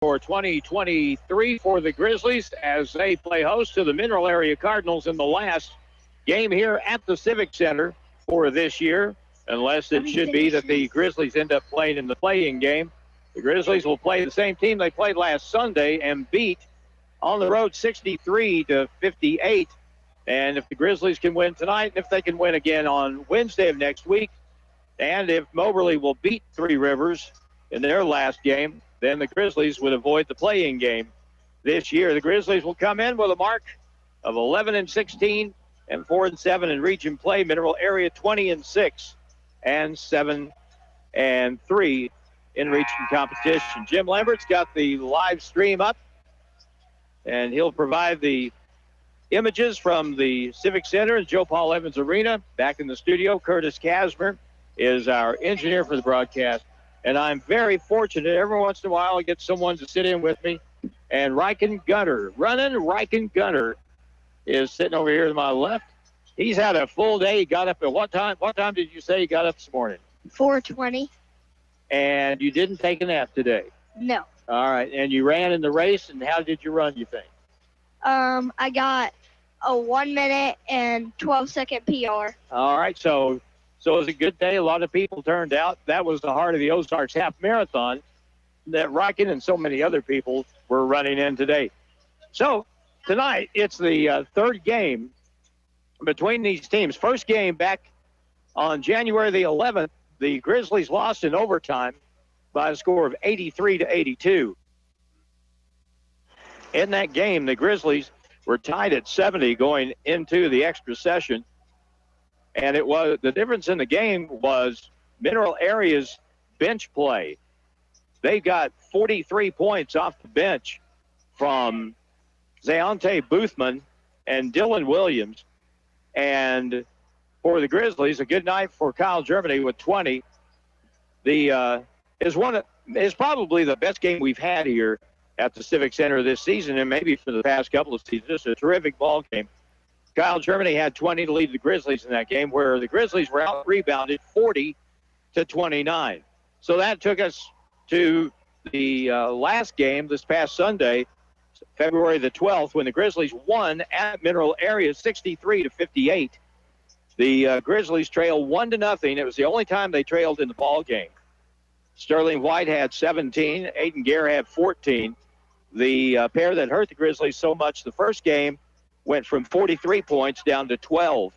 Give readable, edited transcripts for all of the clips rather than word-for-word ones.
for 2023 for the Grizzlies as they play host to the Mineral Area Cardinals in the last game here at the Civic Center for this year, unless it should be that the Grizzlies end up playing in the play-in game. The Grizzlies will play the same team they played last Sunday and beat on the road 63-58. And if the Grizzlies can win tonight, and if they can win again on Wednesday of next week, and if Moberly will beat Three Rivers in their last game, then the Grizzlies would avoid the play-in game this year. The Grizzlies will come in with a mark of 11-16 and 4-7 in region play. Mineral Area 20-6 and 7-3 in region competition. Jim Lambert's got the live stream up, and he'll provide the images from the Civic Center and Joe Paul Evans Arena. Back in the studio, Curtis Kasmer is our engineer for the broadcast. And I'm very fortunate every once in a while I get someone to sit in with me. And Riken Gunter, is sitting over here to my left. He's had a full day. He got up at what time? What time did you say you got up this morning? 4:20. And you didn't take a nap today? No. All right. And you ran in the race, and how did you run, you think? I got a 1 minute and 12-second PR. All right. So it was a good day. A lot of people turned out. That was the heart of the Ozarks Half Marathon that Riken and so many other people were running in today. So tonight, it's the third game between these teams. First game back on January the 11th, the Grizzlies lost in overtime by a score of 83-82. In that game, the Grizzlies were tied at 70 going into the extra session. And it was the difference in the game was Mineral Area's bench play. They got 43 points off the bench from Zayante Boothman and Dylan Williams. And for the Grizzlies, a good night for Kyle Germany with 20. Is probably the best game we've had here at the Civic Center this season, and maybe for the past couple of seasons. Just a terrific ball game. Kyle Germany had 20 to lead the Grizzlies in that game, where the Grizzlies were out-rebounded 40-29. So that took us to the last game this past Sunday, February the 12th, when the Grizzlies won at Mineral Area 63-58. The Grizzlies trailed 1-0. It was the only time they trailed in the ball game. Sterling White had 17. Aiden Gare had 14. The pair that hurt the Grizzlies so much the first game went from 43 points down to 12.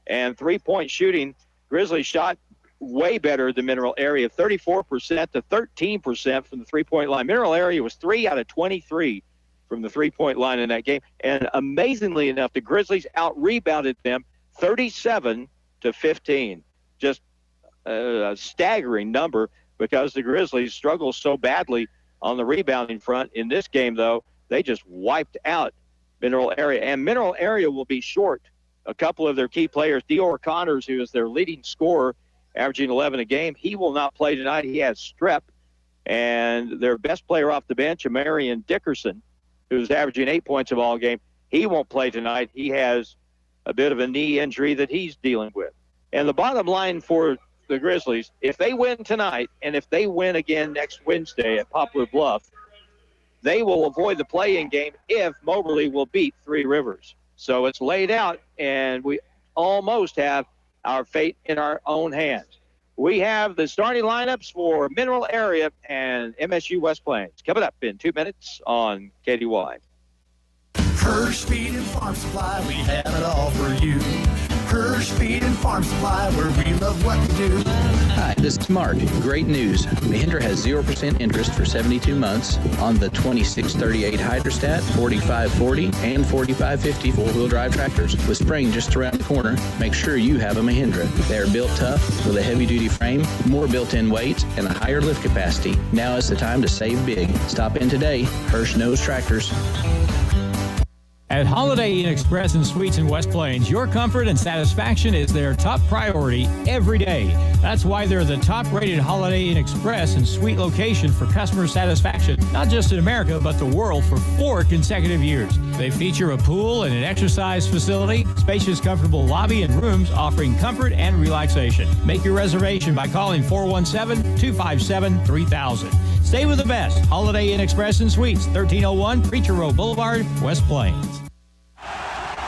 And three-point shooting, Grizzlies shot way better than Mineral Area, 34% to 13% from the three-point line. Mineral Area was 3 out of 23 from the three-point line in that game. And amazingly enough, the Grizzlies out-rebounded them 37-15. Just a staggering number because the Grizzlies struggle so badly on the rebounding front. In this game, though, they just wiped out Mineral Area. And Mineral Area will be short a couple of their key players. Dior Connors, who is their leading scorer, averaging 11 a game, he will not play tonight. He has strep. And their best player off the bench, Marion Dickerson, who's averaging 8 points of all game, he won't play tonight. He has a bit of a knee injury that he's dealing with. And the bottom line for the Grizzlies, if they win tonight and if they win again next Wednesday at Poplar Bluff, they will avoid the play-in game if Moberly will beat Three Rivers. So it's laid out, and we almost have our fate in our own hands. We have the starting lineups for Mineral Area and MSU West Plains coming up in 2 minutes on KDY. Hirsch Feed and Farm Supply, we have it all for you. Hirsch Feed and Farm Supply, where we love what we do. Hi, this is Mark. Great news. Mahindra has 0% interest for 72 months on the 2638 Hydrostat, 4540, and 4550 four-wheel drive tractors. With spring just around the corner, make sure you have a Mahindra. They are built tough with a heavy-duty frame, more built-in weight, and a higher lift capacity. Now is the time to save big. Stop in today. Hirsch knows tractors. At Holiday Inn Express and Suites in West Plains, your comfort and satisfaction is their top priority every day. That's why they're the top-rated Holiday Inn Express and Suite location for customer satisfaction, not just in America, but the world for 4 consecutive years. They feature a pool and an exercise facility, spacious, comfortable lobby and rooms offering comfort and relaxation. Make your reservation by calling 417-257-3000. Stay with the best. Holiday Inn Express and Suites, 1301 Preacher Row Boulevard, West Plains.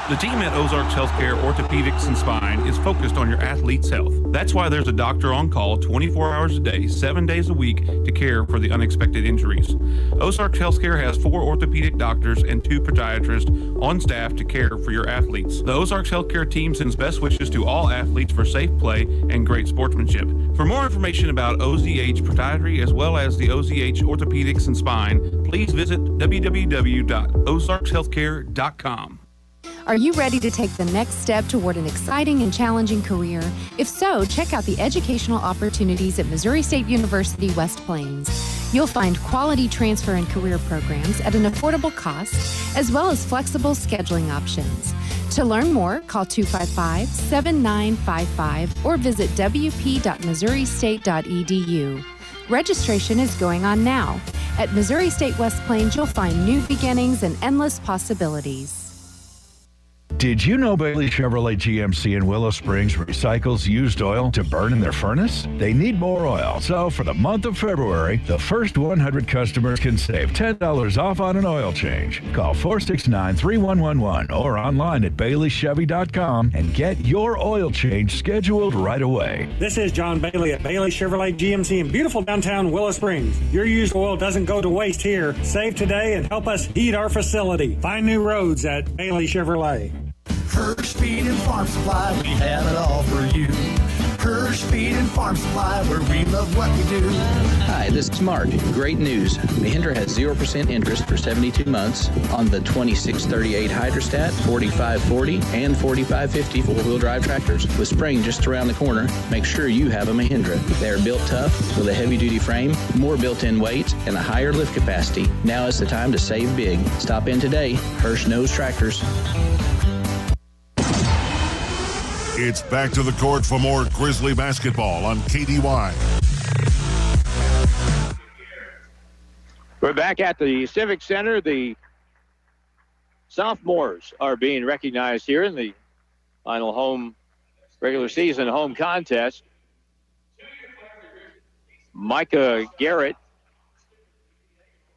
The team at Ozarks Healthcare Orthopedics and Spine is focused on your athlete's health. That's why there's a doctor on call 24 hours a day, 7 days a week to care for the unexpected injuries. Ozarks Healthcare has 4 orthopedic doctors and 2 podiatrists on staff to care for your athletes. The Ozarks Healthcare team sends best wishes to all athletes for safe play and great sportsmanship. For more information about OZH Podiatry as well as the OZH Orthopedics and Spine, please visit www.ozarkshealthcare.com. Are you ready to take the next step toward an exciting and challenging career? If so, check out the educational opportunities at Missouri State University West Plains. You'll find quality transfer and career programs at an affordable cost, as well as flexible scheduling options. To learn more, call 255-7955 or visit wp.missouristate.edu. Registration is going on now. At Missouri State West Plains, you'll find new beginnings and endless possibilities. Did you know Bailey Chevrolet GMC in Willow Springs recycles used oil to burn in their furnace? They need more oil, so for the month of February, the first 100 customers can save $10 off on an oil change. Call 469-3111 or online at BaileyChevy.com and get your oil change scheduled right away. This is John Bailey at Bailey Chevrolet GMC in beautiful downtown Willow Springs. Your used oil doesn't go to waste here. Save today and help us heat our facility. Find new roads at Bailey Chevrolet. Hirsch Feed and Farm Supply, we have it all for you. Hirsch Feed and Farm Supply, where we love what we do. Hi, this is Mark. Great news. Mahindra has 0% interest for 72 months on the 2638 Hydrostat, 4540, and 4550 four-wheel drive tractors. With spring just around the corner, make sure you have a Mahindra. They are built tough with a heavy-duty frame, more built-in weight, and a higher lift capacity. Now is the time to save big. Stop in today. Hirsch knows tractors. It's back to the court for more Grizzly basketball on KDY. We're back at the Civic Center. The sophomores are being recognized here in the final regular season home contest. Micah Garrett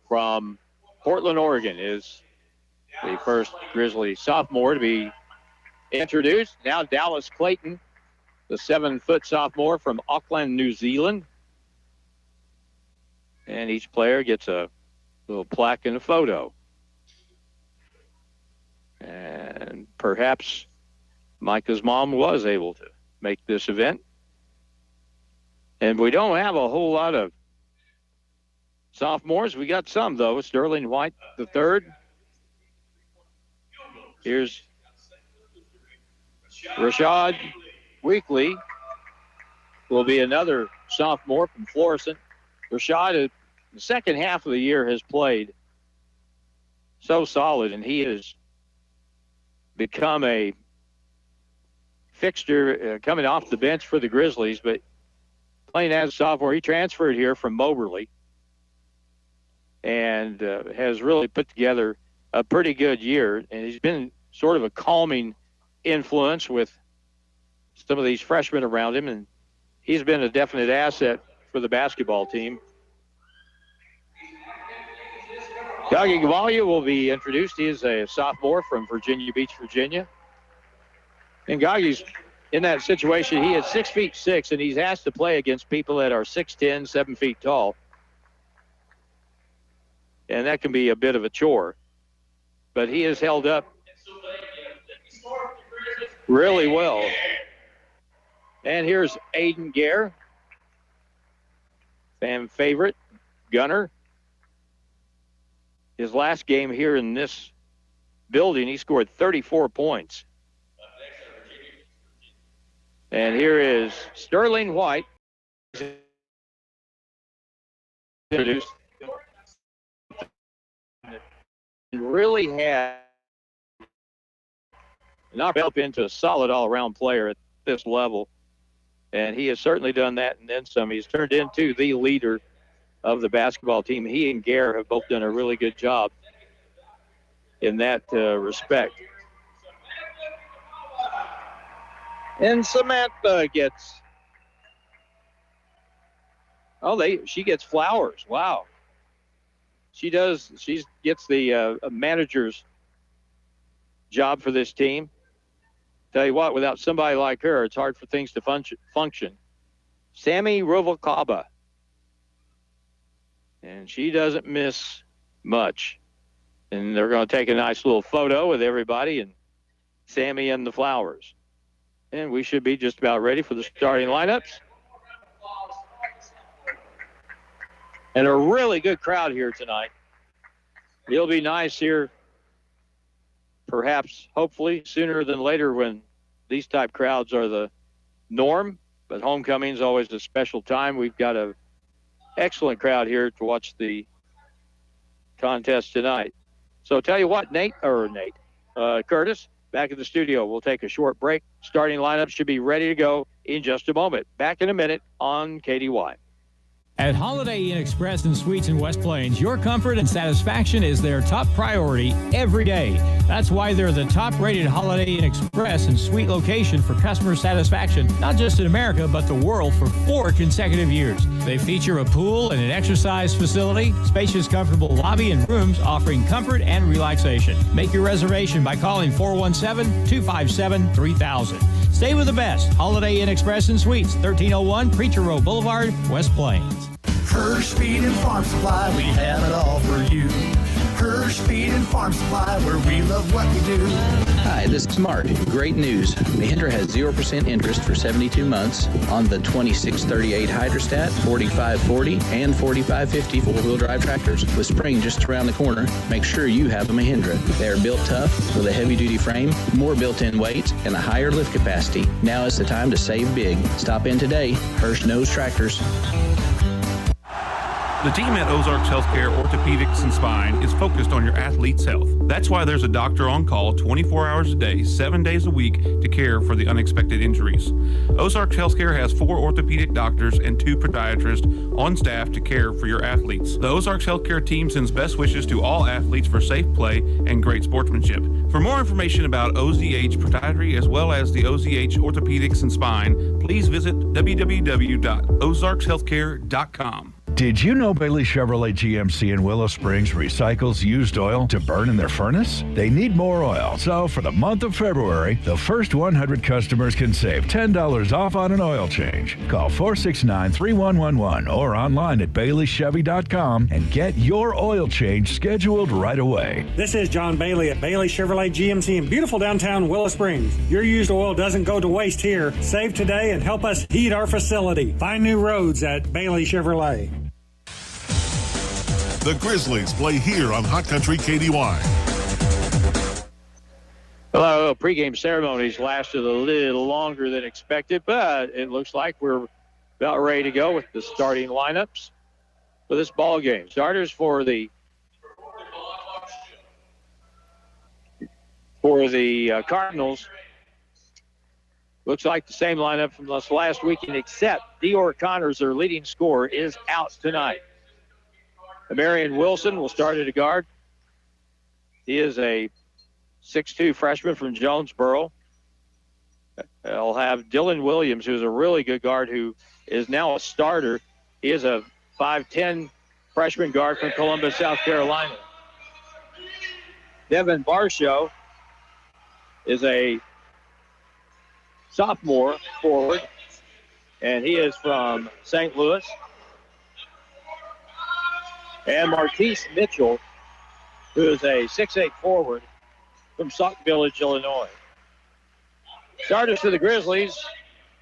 from Portland, Oregon is the first Grizzly sophomore to be introduced. Now Dallas Clayton, the 7-foot sophomore from Auckland, New Zealand. And each player gets a little plaque and a photo. And perhaps Micah's mom was able to make this event. And we don't have a whole lot of sophomores. We got some, though. Sterling White, the third. Here's Rashad Weekly, will be another sophomore from Florissant. Rashad, the second half of the year, has played so solid, and he has become a fixture coming off the bench for the Grizzlies, but playing as a sophomore. He transferred here from Moberly and has really put together a pretty good year, and he's been sort of a calming influence with some of these freshmen around him, and he's been a definite asset for the basketball team. Gagi Gavalia will be introduced. He is a sophomore from Virginia Beach, Virginia. And Gagi's in that situation. He is 6'6", and he's asked to play against people that are 6'10", 7 feet tall. And that can be a bit of a chore. But he has held up really well. And here's Aiden Gare, fan favorite, gunner. His last game here in this building, he scored 34 points. And here is Sterling White. Introduced. Really had not develop into a solid all-around player at this level. And he has certainly done that and then some. He's turned into the leader of the basketball team. He and Gare have both done a really good job in that respect. And Samantha gets, she gets flowers. Wow. She gets the manager's job for this team. Tell you what, without somebody like her, it's hard for things to function. Sammy Ruvalcaba. And she doesn't miss much. And they're going to take a nice little photo with everybody and Sammy and the flowers. And we should be just about ready for the starting lineups. And a really good crowd here tonight. It'll be nice here, perhaps, hopefully, sooner than later when these type crowds are the norm. But homecoming is always a special time. We've got an excellent crowd here to watch the contest tonight. So tell you what, Curtis, back in the studio. We'll take a short break. Starting lineup should be ready to go in just a moment. Back in a minute on KDY. At Holiday Inn Express and Suites in West Plains, your comfort and satisfaction is their top priority every day. That's why they're the top-rated Holiday Inn Express and Suite location for customer satisfaction, not just in America, but the world for 4 consecutive years. They feature a pool and an exercise facility, spacious, comfortable lobby and rooms offering comfort and relaxation. Make your reservation by calling 417-257-3000. Stay with the best. Holiday Inn Express and Suites, 1301 Preacher Road Boulevard, West Plains. Hirsch Feed and Farm Supply, we have it all for you. Hirsch Feed and Farm Supply, where we love what we do. Hi, this is Mark. Great news. Mahindra has 0% interest for 72 months on the 2638 Hydrostat, 4540, and 4550 four-wheel drive tractors. With spring just around the corner, make sure you have a Mahindra. They are built tough with a heavy-duty frame, more built-in weight, and a higher lift capacity. Now is the time to save big. Stop in today. Hirsch knows tractors. The team at Ozarks Healthcare Orthopedics and Spine is focused on your athlete's health. That's why there's a doctor on call 24 hours a day, 7 days a week to care for the unexpected injuries. Ozarks Healthcare has 4 orthopedic doctors and 2 podiatrists on staff to care for your athletes. The Ozarks Healthcare team sends best wishes to all athletes for safe play and great sportsmanship. For more information about OZH Podiatry as well as the OZH Orthopedics and Spine, please visit www.ozarkshealthcare.com. Did you know Bailey Chevrolet GMC in Willow Springs recycles used oil to burn in their furnace? They need more oil, so for the month of February, the first 100 customers can save $10 off on an oil change. Call 469-3111 or online at BaileyChevy.com and get your oil change scheduled right away. This is John Bailey at Bailey Chevrolet GMC in beautiful downtown Willow Springs. Your used oil doesn't go to waste here. Save today and help us heat our facility. Find new roads at Bailey Chevrolet. The Grizzlies play here on Hot Country KDY. Hello, pregame ceremonies lasted a little longer than expected, but it looks like we're about ready to go with the starting lineups for this ball game. Starters for the Cardinals. Looks like the same lineup from this last weekend, except Dior Connors, their leading scorer, is out tonight. Marion Wilson will start at a guard. He is a 6'2 freshman from Jonesboro. I'll have Dylan Williams, who's a really good guard, who is now a starter. He is a 5'10 freshman guard from Columbus, South Carolina. Devin Barshow is a sophomore forward, and he is from St. Louis. And Marquise Mitchell, who is a 6'8 forward from Sauk Village, Illinois. Starters for the Grizzlies.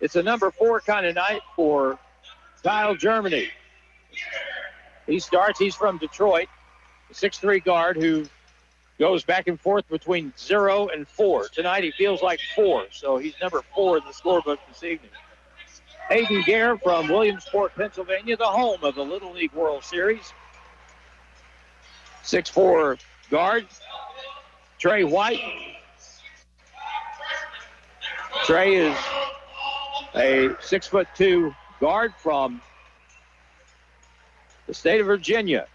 It's a number 4 kind of night for Kyle Germany. He starts. He's from Detroit, a 6'3 guard who goes back and forth between 0 and 4. Tonight he feels like 4, so he's number 4 in the scorebook this evening. Hayden Gare from Williamsport, Pennsylvania, the home of the Little League World Series. 6'4 guard. Trey White Trey is a 6'2" guard from the state of Virginia,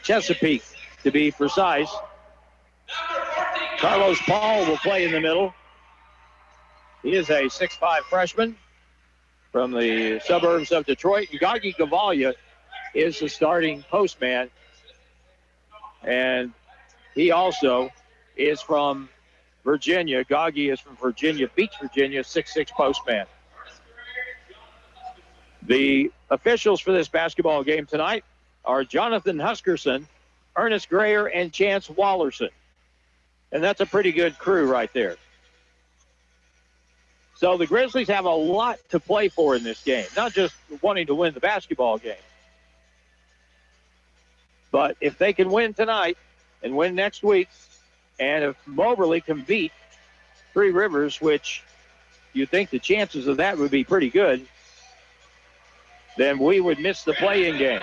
Chesapeake to be precise. Carlos Paul will play in the middle. He is a 6'5" freshman from the suburbs of Detroit. And Gagi Gavalia is the starting postman. And he also is from Virginia. Gagi is from Virginia Beach, Virginia, 6'6" postman. The officials for this basketball game tonight are Jonathan Huskerson, Ernest Grayer, and Chance Wallerson. And that's a pretty good crew right there. So the Grizzlies have a lot to play for in this game, not just wanting to win the basketball game. But if they can win tonight and win next week, and if Moberly can beat Three Rivers, which you think the chances of that would be pretty good, then we would miss the play-in game.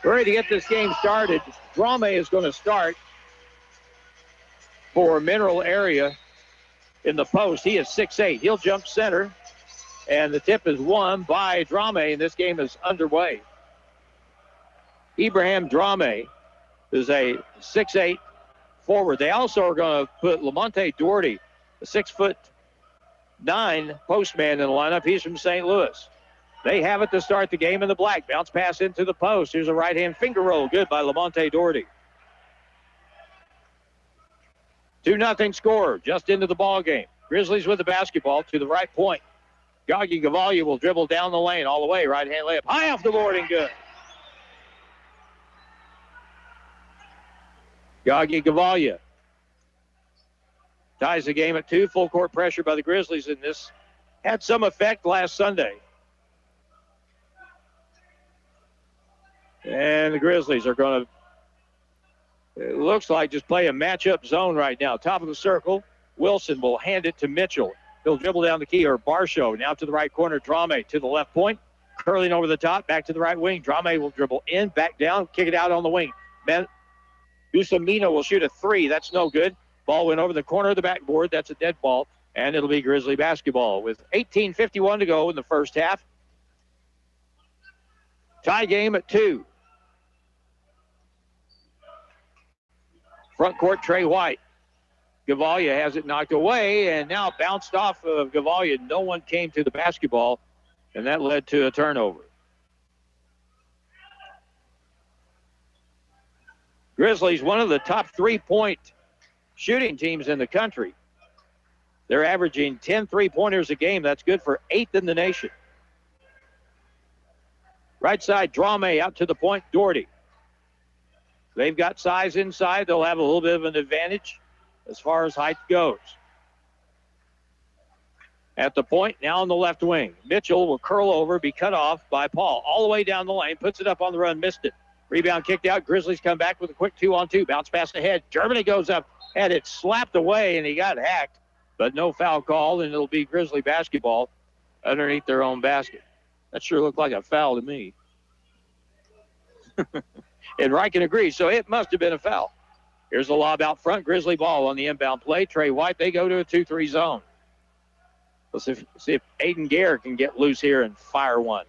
We're ready to get this game started. Drame is going to start for Mineral Area in the post. He is 6'8". He'll jump center, and the tip is won by Drame, and this game is underway. Ibrahim Drame is a 6'8" forward. They also are going to put Lamonte Doherty, a 6'9" postman in the lineup. He's from St. Louis. They have it to start the game in the black. Bounce pass into the post. Here's a right-hand finger roll. Good by Lamonte Doherty. 2-0 score just into the ball game. Grizzlies with the basketball to the right point. Gagi Gavalia will dribble down the lane all the way. Right-hand layup. High off the board and good. Gagi Gavalia ties the game at 2. Full court pressure by the Grizzlies in this. Had some effect last Sunday. And the Grizzlies are going to, it looks like, just play a matchup zone right now. Top of the circle, Wilson will hand it to Mitchell. He'll dribble down the key, or Barshow. Now to the right corner, Drame to the left point. Curling over the top, back to the right wing. Drame will dribble in, back down, kick it out on the wing. Usamino will shoot a 3. That's no good. Ball went over the corner of the backboard. That's a dead ball. And it'll be Grizzly basketball with 18:51 to go in the first half. Tie game at 2. Front court, Trey White. Gavalia has it knocked away, and now bounced off of Gavalia. No one came to the basketball, and that led to a turnover. Grizzlies, one of the top 3-point shooting teams in the country. They're averaging 10 3-pointers a game. That's good for 8th in the nation. Right side, Drame out to the point, Doherty. They've got size inside. They'll have a little bit of an advantage as far as height goes. At the point, now on the left wing. Mitchell will curl over, be cut off by Paul. All the way down the lane, puts it up on the run, missed it. Rebound kicked out. Grizzlies come back with a quick 2-on-2. Bounce pass ahead. Germany goes up, had it slapped away, and he got hacked. But no foul called, and it'll be Grizzly basketball underneath their own basket. That sure looked like a foul to me. And Riken agrees, so it must have been a foul. Here's the lob out front. Grizzly ball on the inbound play. Trey White, they go to a 2-3 zone. Let's see if Aiden Gare can get loose here and fire one.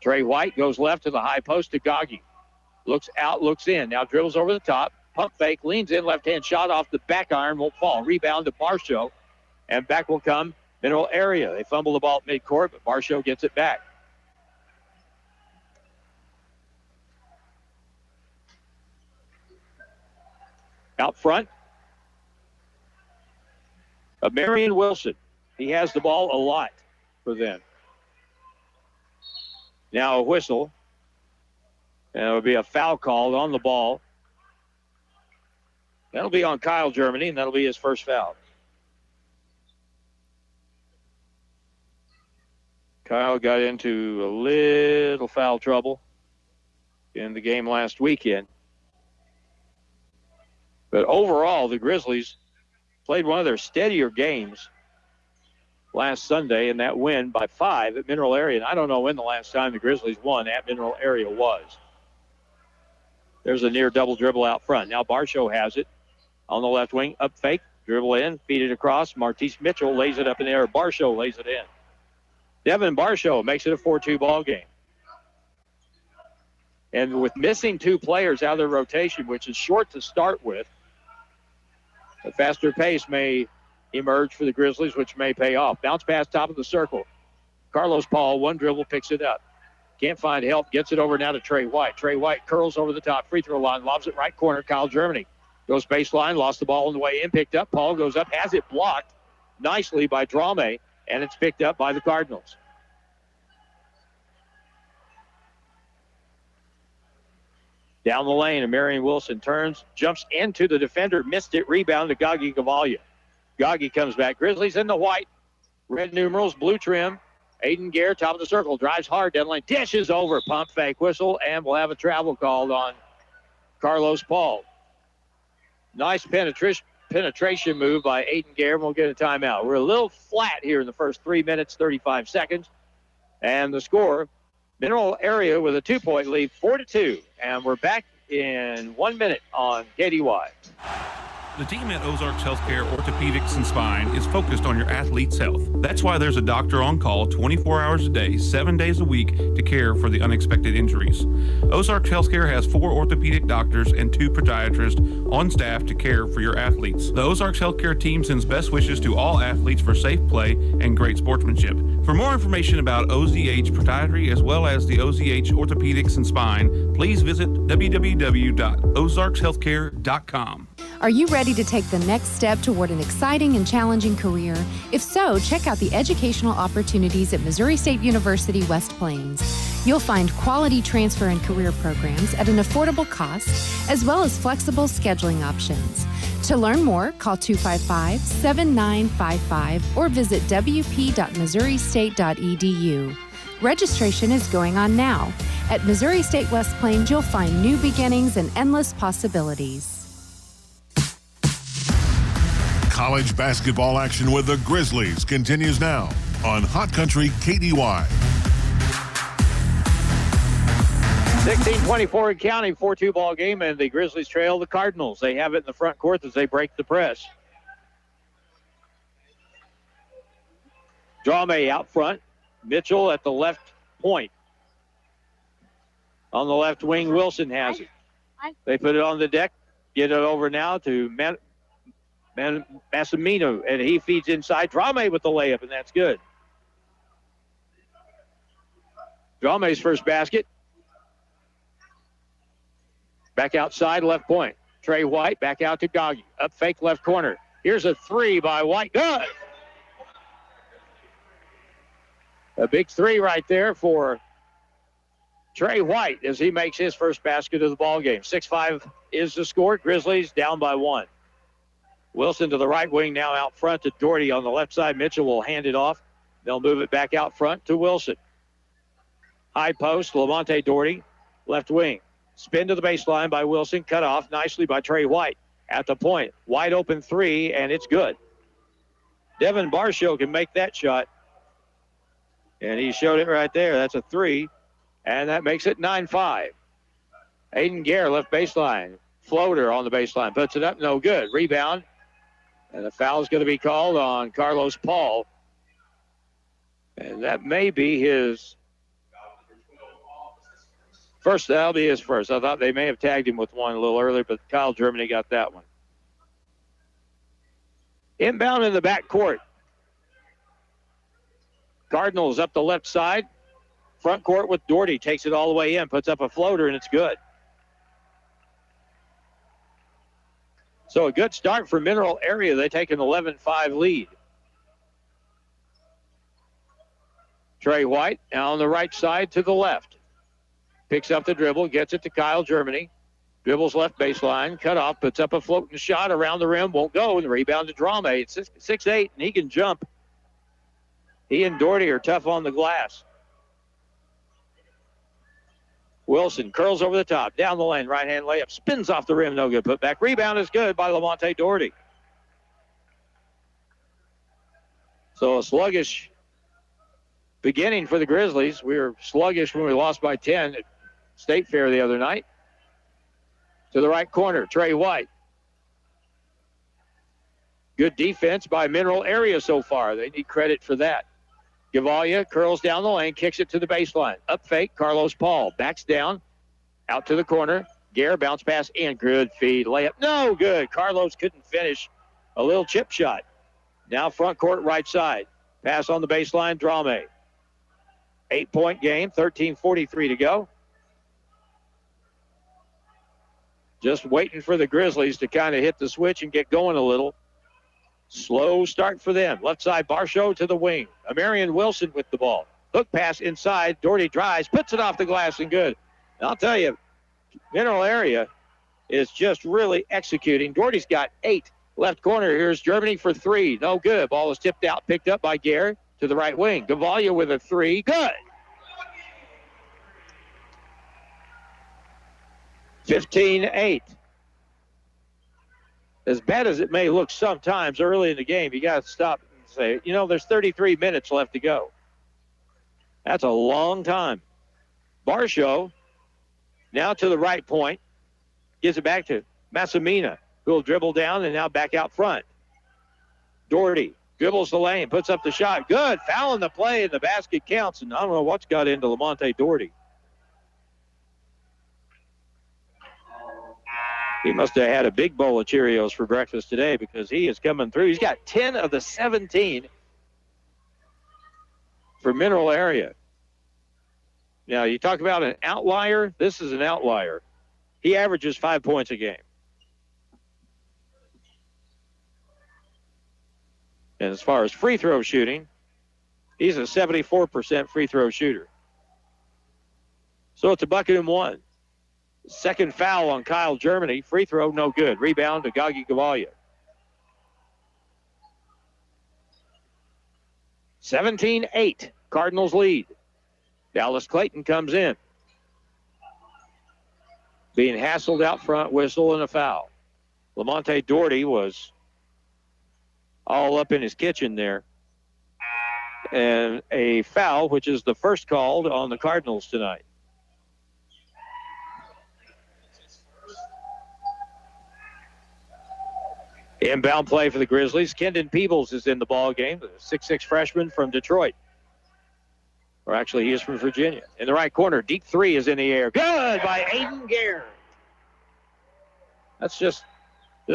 Trey White goes left to the high post to Gagi. Looks out, looks in. Now dribbles over the top. Pump fake, leans in, left-hand shot off the back iron, won't fall. Rebound to Barshow, and back will come Mineral Area. They fumble the ball at midcourt, but Barshow gets it back. Out front, Marion Wilson. He has the ball a lot for them. Now a whistle. And it would be a foul called on the ball. That'll be on Kyle Germany, and that'll be his first foul. Kyle got into a little foul trouble in the game last weekend. But overall, the Grizzlies played one of their steadier games last Sunday in that win by 5 at Mineral Area. And I don't know when the last time the Grizzlies won at Mineral Area was. There's a near double dribble out front. Now Barshow has it on the left wing. Up fake. Dribble in, feed it across. Martise Mitchell lays it up in the air. Barshow lays it in. Devin Barshow makes it a 4-2 ball game. And with missing 2 players out of their rotation, which is short to start with, a faster pace may emerge for the Grizzlies, which may pay off. Bounce pass top of the circle. Carlos Paul, 1 dribble, picks it up. Can't find help, gets it over now to Trey White. Trey White curls over the top, free throw line, lobs it right corner. Kyle Germany goes baseline, lost the ball on the way in, picked up. Paul goes up, has it blocked nicely by Drame, and it's picked up by the Cardinals. Down the lane, and Marion Wilson turns, jumps into the defender, missed it, rebound to Gagi Gavalia. Gagi comes back. Grizzlies in the white, red numerals, blue trim. Aiden Gare, top of the circle, drives hard, down the lane, dishes over, pump fake whistle, and we'll have a travel called on Carlos Paul. Nice penetration move by Aiden Gare, and we'll get a timeout. We're a little flat here in the first 3 minutes, 35 seconds. And the score, Mineral Area with a 2-point lead, 4-2. And we're back in 1 minute on KDY. The team at Ozarks Healthcare Orthopedics and Spine is focused on your athlete's health. That's why there's a doctor on call 24 hours a day, 7 days a week to care for the unexpected injuries. Ozarks Healthcare has 4 orthopedic doctors and 2 podiatrists on staff to care for your athletes. The Ozarks Healthcare team sends best wishes to all athletes for safe play and great sportsmanship. For more information about OZH Podiatry as well as the OZH Orthopedics and Spine, please visit www.ozarkshealthcare.com. Are you ready to take the next step toward an exciting and challenging career? If so, check out the educational opportunities at Missouri State University West Plains. You'll find quality transfer and career programs at an affordable cost, as well as flexible scheduling options. To learn more, call 255-7955 or visit wp.missouristate.edu. Registration is going on now. At Missouri State West Plains, you'll find new beginnings and endless possibilities. College basketball action with the Grizzlies continues now on Hot Country KDY. 16-24 in counting, 4-2 ball game, and the Grizzlies trail the Cardinals. They have it in the front court as they break the press. Drame out front. Mitchell at the left point. On the left wing, Wilson has it. They put it on the deck, get it over now to Massimino, and he feeds inside. Drame with the layup, and that's good. Drame's first basket. Back outside, left point. Trey White back out to Gagi. Up fake left corner. Here's a 3 by White. Good! A big 3 right there for Trey White as he makes his first basket of the ball game. 6-5 is the score. Grizzlies down by 1. Wilson to the right wing, now out front to Doherty on the left side. Mitchell will hand it off. They'll move it back out front to Wilson. High post, Lamonte Doherty, left wing. Spin to the baseline by Wilson, cut off nicely by Trey White. At the point, wide open 3, and it's good. Devin Barshow can make that shot. And he showed it right there. That's a 3, and that makes it 9-5. Aiden Gare, left baseline. Floater on the baseline, puts it up, no good. Rebound. And the foul is going to be called on Carlos Paul. And that may be his first. That'll be his first. I thought they may have tagged him with one a little earlier, but Kyle Germany got that one. Inbound in the back court. Cardinals up the left side. Front court with Doherty. Takes it all the way in, puts up a floater, and it's good. So a good start for Mineral Area. They take an 11-5 lead. Trey White now on the right side to the left. Picks up the dribble, gets it to Kyle Germany. Dribbles left baseline, cut off, puts up a floating shot around the rim, won't go, and the rebound to Drame. It's 6'8", and he can jump. He and Doherty are tough on the glass. Wilson curls over the top, down the lane, right-hand layup, spins off the rim, no good. Put back, rebound is good by Lamonte Doherty. So a sluggish beginning for the Grizzlies. We were sluggish when we lost by 10 at State Fair the other night. To the right corner, Trey White. Good defense by Mineral Area so far. They need credit for that. Gavalia curls down the lane, kicks it to the baseline. Up fake, Carlos Paul backs down, out to the corner. Gare bounce pass in. Good feed. Layup. No good. Carlos couldn't finish. A little chip shot. Now front court right side. Pass on the baseline. Drame. 8-point game. 13:43 to go. Just waiting for the Grizzlies to kind of hit the switch and get going a little. Slow start for them. Left side, Barshow to the wing. Amarian Wilson with the ball. Hook pass inside. Doherty drives, puts it off the glass and good. And I'll tell you, Mineral Area is just really executing. Doherty's got 8. Left corner, here's Germany for 3. No good. Ball is tipped out, picked up by Gare to the right wing. Gavalia with a 3. Good. 15-8. As bad as it may look sometimes early in the game, you got to stop and say, there's 33 minutes left to go. That's a long time. Barshow now to the right point. Gives it back to Massimina, who will dribble down and now back out front. Doherty dribbles the lane, puts up the shot. Good. Foul in the play, and the basket counts. And I don't know what's got into Lamonte Doherty. He must have had a big bowl of Cheerios for breakfast today because he is coming through. He's got 10 of the 17 for Mineral Area. Now, you talk about an outlier. This is an outlier. He averages 5 points a game. And as far as free throw shooting, he's a 74% free throw shooter. So it's a bucket and one. Second foul on Kyle Germany. Free throw, no good. Rebound to Gagi Gavalia. 17-8. Cardinals lead. Dallas Clayton comes in. Being hassled out front, whistle and a foul. Lamonte Doherty was all up in his kitchen there. And a foul, which is the first called on the Cardinals tonight. Inbound play for the Grizzlies. Kendon Peebles is in the ball game, the 6'6 freshman from Detroit. Or actually, he is from Virginia. In the right corner, deep 3 is in the air. Good by Aiden Gare. That's just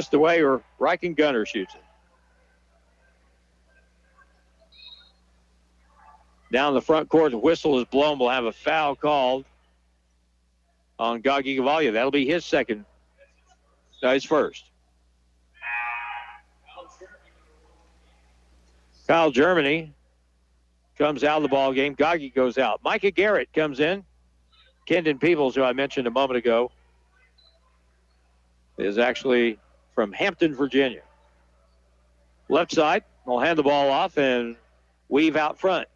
the way Riken Gunner shoots it. Down the front court, the whistle is blown. We'll have a foul called on Gagi Gavalia. That'll be his second. No, his first. Kyle Germany comes out of the ball game. Gagi goes out. Micah Garrett comes in. Kendon Peebles, who I mentioned a moment ago, is actually from Hampton, Virginia. Left side, will hand the ball off and weave out front.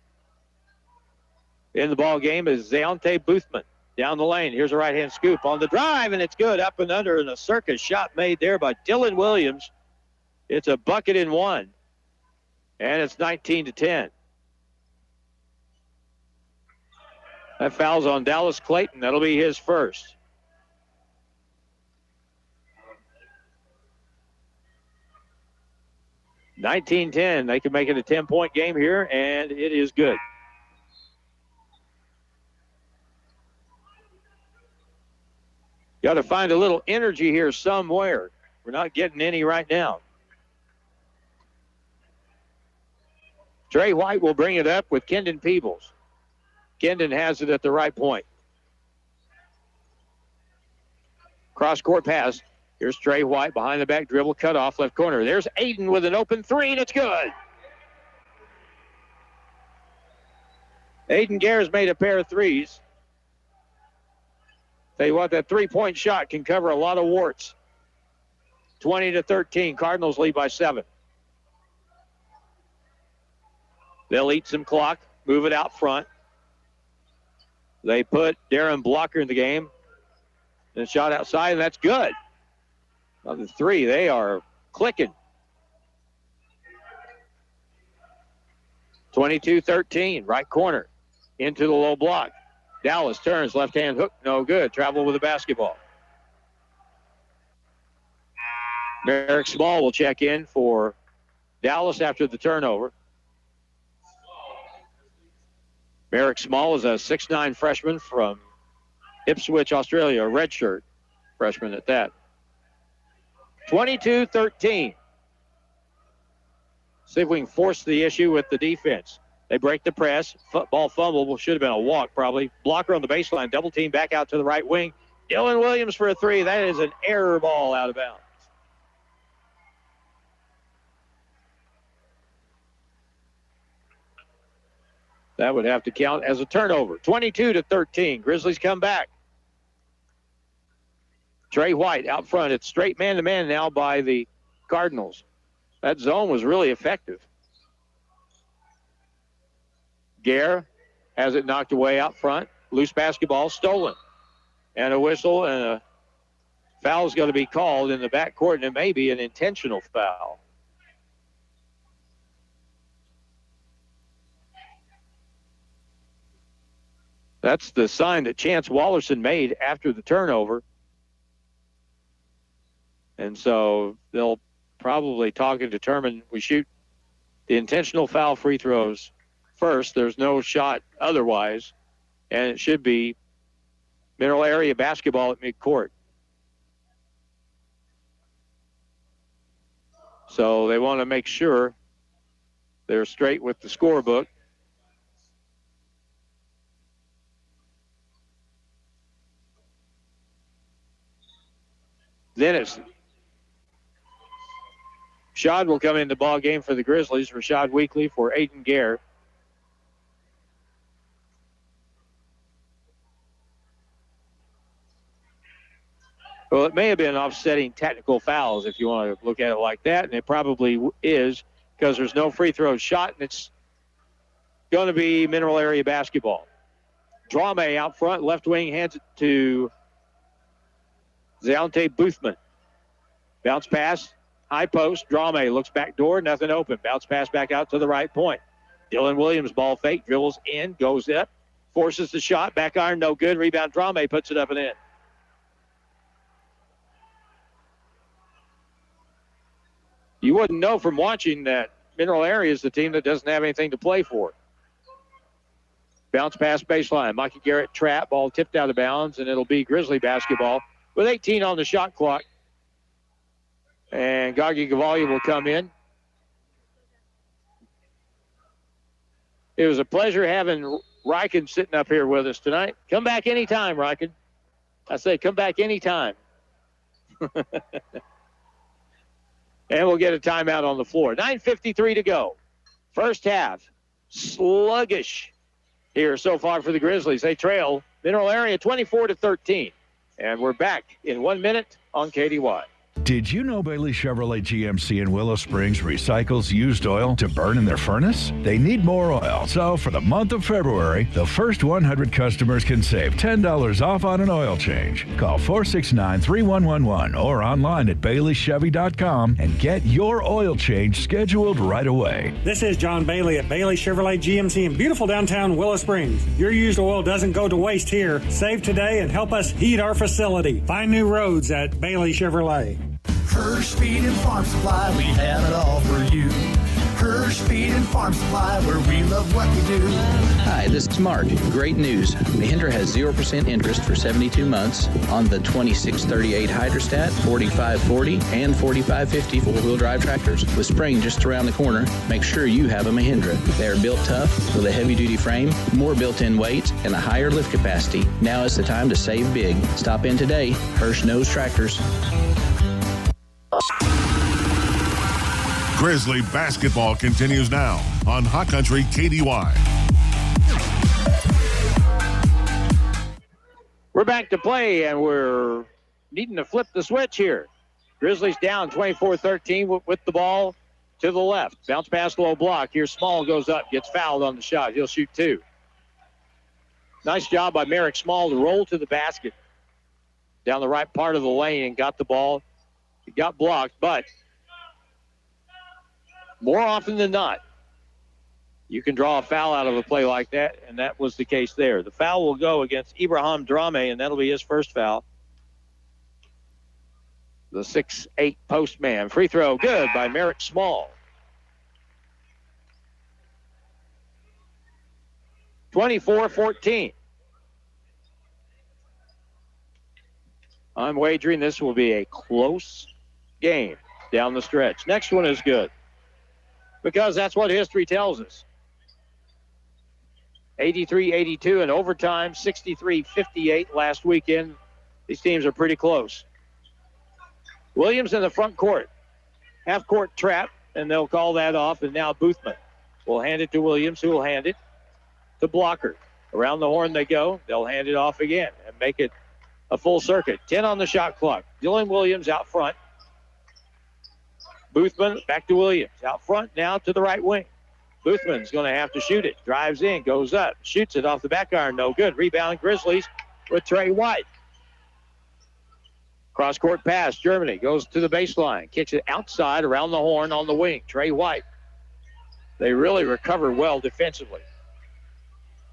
In the ball game is Deontay Boothman. Down the lane, here's a right-hand scoop on the drive, and it's good. Up and under, and a circus shot made there by Dylan Williams. It's a bucket and one. And it's 19-10. That foul's on Dallas Clayton. That'll be his first. (19-10). They can make it a 10-point game here, and it is good. Got to find a little energy here somewhere. We're not getting any right now. Trey White will bring it up with Kendon Peebles. Kendon has it at the right point. Cross-court pass. Here's Trey White behind the back dribble, cut off left corner. There's Aiden with an open 3, and it's good. Aiden Gare's made a pair of threes. Tell you what, that three-point shot can cover a lot of warts. 20-13, Cardinals lead by 7. They'll eat some clock, move it out front. They put Darren Blocker in the game. And shot outside, and that's good. On the 3, they are clicking. 22-13, right corner. Into the low block. Dallas turns, left-hand hook, no good. Travel with the basketball. Merrick Small will check in for Dallas after the turnover. Merrick Small is a 6'9" freshman from Ipswich, Australia, a redshirt freshman at that. 22-13. See if we can force the issue with the defense. They break the press. Ball fumble. Should have been a walk, probably. Blocker on the baseline. Double team back out to the right wing. Dylan Williams for a three. That is an error ball out of bounds. That would have to count as a turnover. 22-13. Grizzlies come back. Trey White out front. It's straight man-to-man now by the Cardinals. That zone was really effective. Gare has it knocked away out front. Loose basketball stolen. And a whistle and a foul is going to be called in the backcourt, and it may be an intentional foul. That's the sign that Chance Wallerson made after the turnover. And so they'll probably talk and determine we shoot the intentional foul free throws first. There's no shot otherwise, and it should be Mineral Area basketball at midcourt. So they want to make sure they're straight with the scorebook. Then it's Rashad will come in the ball game for the Grizzlies. Rashad Weekly for Aiden Gare. Well, it may have been offsetting technical fouls if you want to look at it like that, and it probably is because there's no free throw shot, and it's going to be Mineral Area basketball. Drame out front, left wing, hands it to Deontay Boothman. Bounce pass, high post. Drame looks back door, nothing open. Bounce pass back out to the right point. Dylan Williams, ball fake, dribbles in, goes up, forces the shot, back iron, no good. Rebound, Drame puts it up and in. You wouldn't know from watching that Mineral Area is the team that doesn't have anything to play for. Bounce pass baseline. Mikey Garrett trap, ball tipped out of bounds, and it'll be Grizzly basketball with 18 on the shot clock. And Gagi Gavalia will come in. It was a pleasure having Riken sitting up here with us tonight. Come back anytime, Riken. I say come back anytime. And we'll get a timeout on the floor. 9:53 to go. First half. Sluggish here so far for the Grizzlies. They trail Mineral Area 24-13. And we're back in 1 minute on KDY. Did you know Bailey Chevrolet GMC in Willow Springs recycles used oil to burn in their furnace? They need more oil. So for the month of February, the first 100 customers can save $10 off on an oil change. Call 469-3111 or online at BaileyChevy.com and get your oil change scheduled right away. This is John Bailey at Bailey Chevrolet GMC in beautiful downtown Willow Springs. Your used oil doesn't go to waste here. Save today and help us heat our facility. Find new roads at Bailey Chevrolet. Hirsch Feed and Farm Supply, we have it all for you. Hirsch Feed and Farm Supply, where we love what we do. Hi, this is Mark. Great news. Mahindra has 0% interest for 72 months on the 2638 Hydrostat, 4540, and 4550 four-wheel drive tractors. With spring just around the corner, make sure you have a Mahindra. They are built tough with a heavy-duty frame, more built-in weight, and a higher lift capacity. Now is the time to save big. Stop in today. Hirsch knows tractors. Grizzly basketball continues now on Hot Country KDY. We're back to play, and we're needing to flip the switch here. Grizzlies down 24-13 with the ball to the left. Bounce pass, low block. Here Small goes up, gets fouled on the shot. He'll shoot two. Nice job by Merrick Small to roll to the basket down the right part of the lane and got the ball. He got blocked, but more often than not, you can draw a foul out of a play like that, and that was the case there. The foul will go against Ibrahim Drame, and that'll be his first foul. The 6'8" post man. Free throw good by Merrick Small. 24-14. I'm wagering this will be a close game down the stretch. Next one is good, because that's what history tells us. 83-82 in overtime, 63-58 last weekend. These teams are pretty close. Williams in the front court. Half-court trap, and they'll call that off, and now Boothman will hand it to Williams, who will hand it to Blocker. Around the horn they go. They'll hand it off again and make it a full circuit. 10 on the shot clock. Dylan Williams out front. Boothman back to Williams. Out front now to the right wing. Boothman's going to have to shoot it. Drives in, goes up, shoots it off the back iron. No good. Rebound Grizzlies with Trey White. Cross-court pass. Germany goes to the baseline. Kicks it outside around the horn on the wing. Trey White. They really recover well defensively.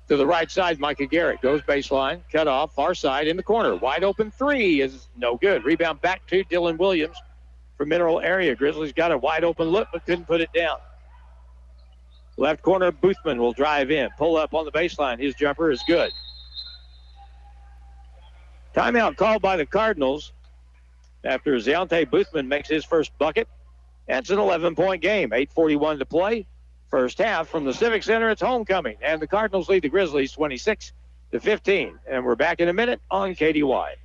To the right side, Micah Garrett goes baseline. Cut off. Far side in the corner. Wide open three is no good. Rebound back to Dylan Williams from Mineral Area. Grizzlies got a wide open look but couldn't put it down. Left corner, Boothman will drive in. Pull up on the baseline. His jumper is good. Timeout called by the Cardinals after Zionte Boothman makes his first bucket. That's an 11-point game. 8:41 to play. First half from the Civic Center. It's homecoming. And the Cardinals lead the Grizzlies 26-15. And we're back in a minute on KDY.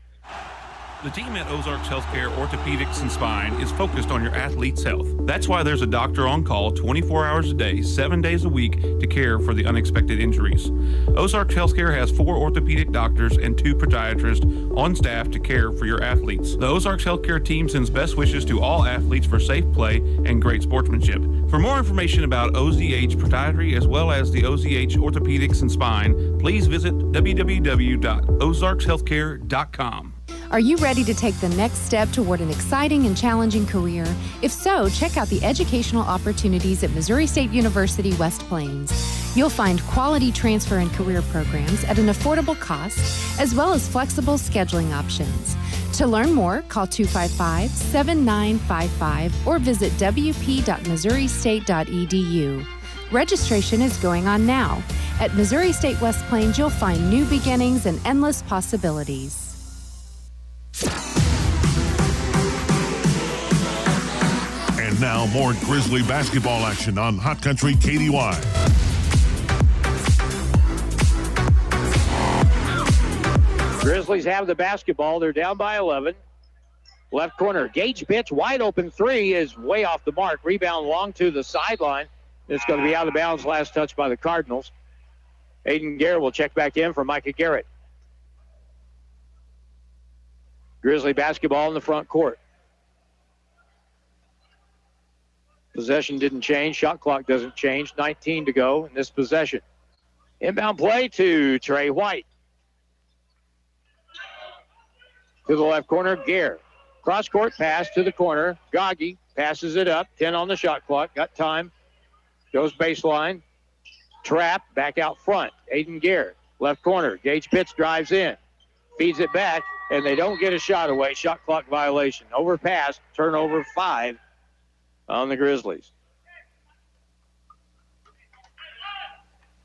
The team at Ozarks Healthcare Orthopedics and Spine is focused on your athlete's health. That's why there's a doctor on call 24 hours a day, 7 days a week to care for the unexpected injuries. Ozarks Healthcare has 4 orthopedic doctors and 2 podiatrists on staff to care for your athletes. The Ozarks Healthcare team sends best wishes to all athletes for safe play and great sportsmanship. For more information about OZH Podiatry as well as the OZH Orthopedics and Spine, please visit www.ozarkshealthcare.com. Are you ready to take the next step toward an exciting and challenging career? If so, check out the educational opportunities at Missouri State University West Plains. You'll find quality transfer and career programs at an affordable cost, as well as flexible scheduling options. To learn more, call 255-7955 or visit wp.missouristate.edu. Registration is going on now. At Missouri State West Plains, you'll find new beginnings and endless possibilities. And now more Grizzly basketball action on Hot Country KDY. Grizzlies have the basketball. They're down by 11. Left corner, Gage pitch, wide open three is way off the mark. Rebound long to the sideline. It's going to be out of bounds. Last touch by the Cardinals. Aiden Garrett will check back in for Micah Garrett. Grizzly basketball in the front court. Possession didn't change. Shot clock doesn't change. 19 to go in this possession. Inbound play to Trey White. To the left corner, Gare. Cross-court pass to the corner. Gaggi passes it up. 10 on the shot clock. Got time. Goes baseline. Trap back out front. Aiden Gare. Left corner. Gage Pitts drives in. Feeds it back. And they don't get a shot away. Shot clock violation. Overpass. Turnover 5 on the Grizzlies.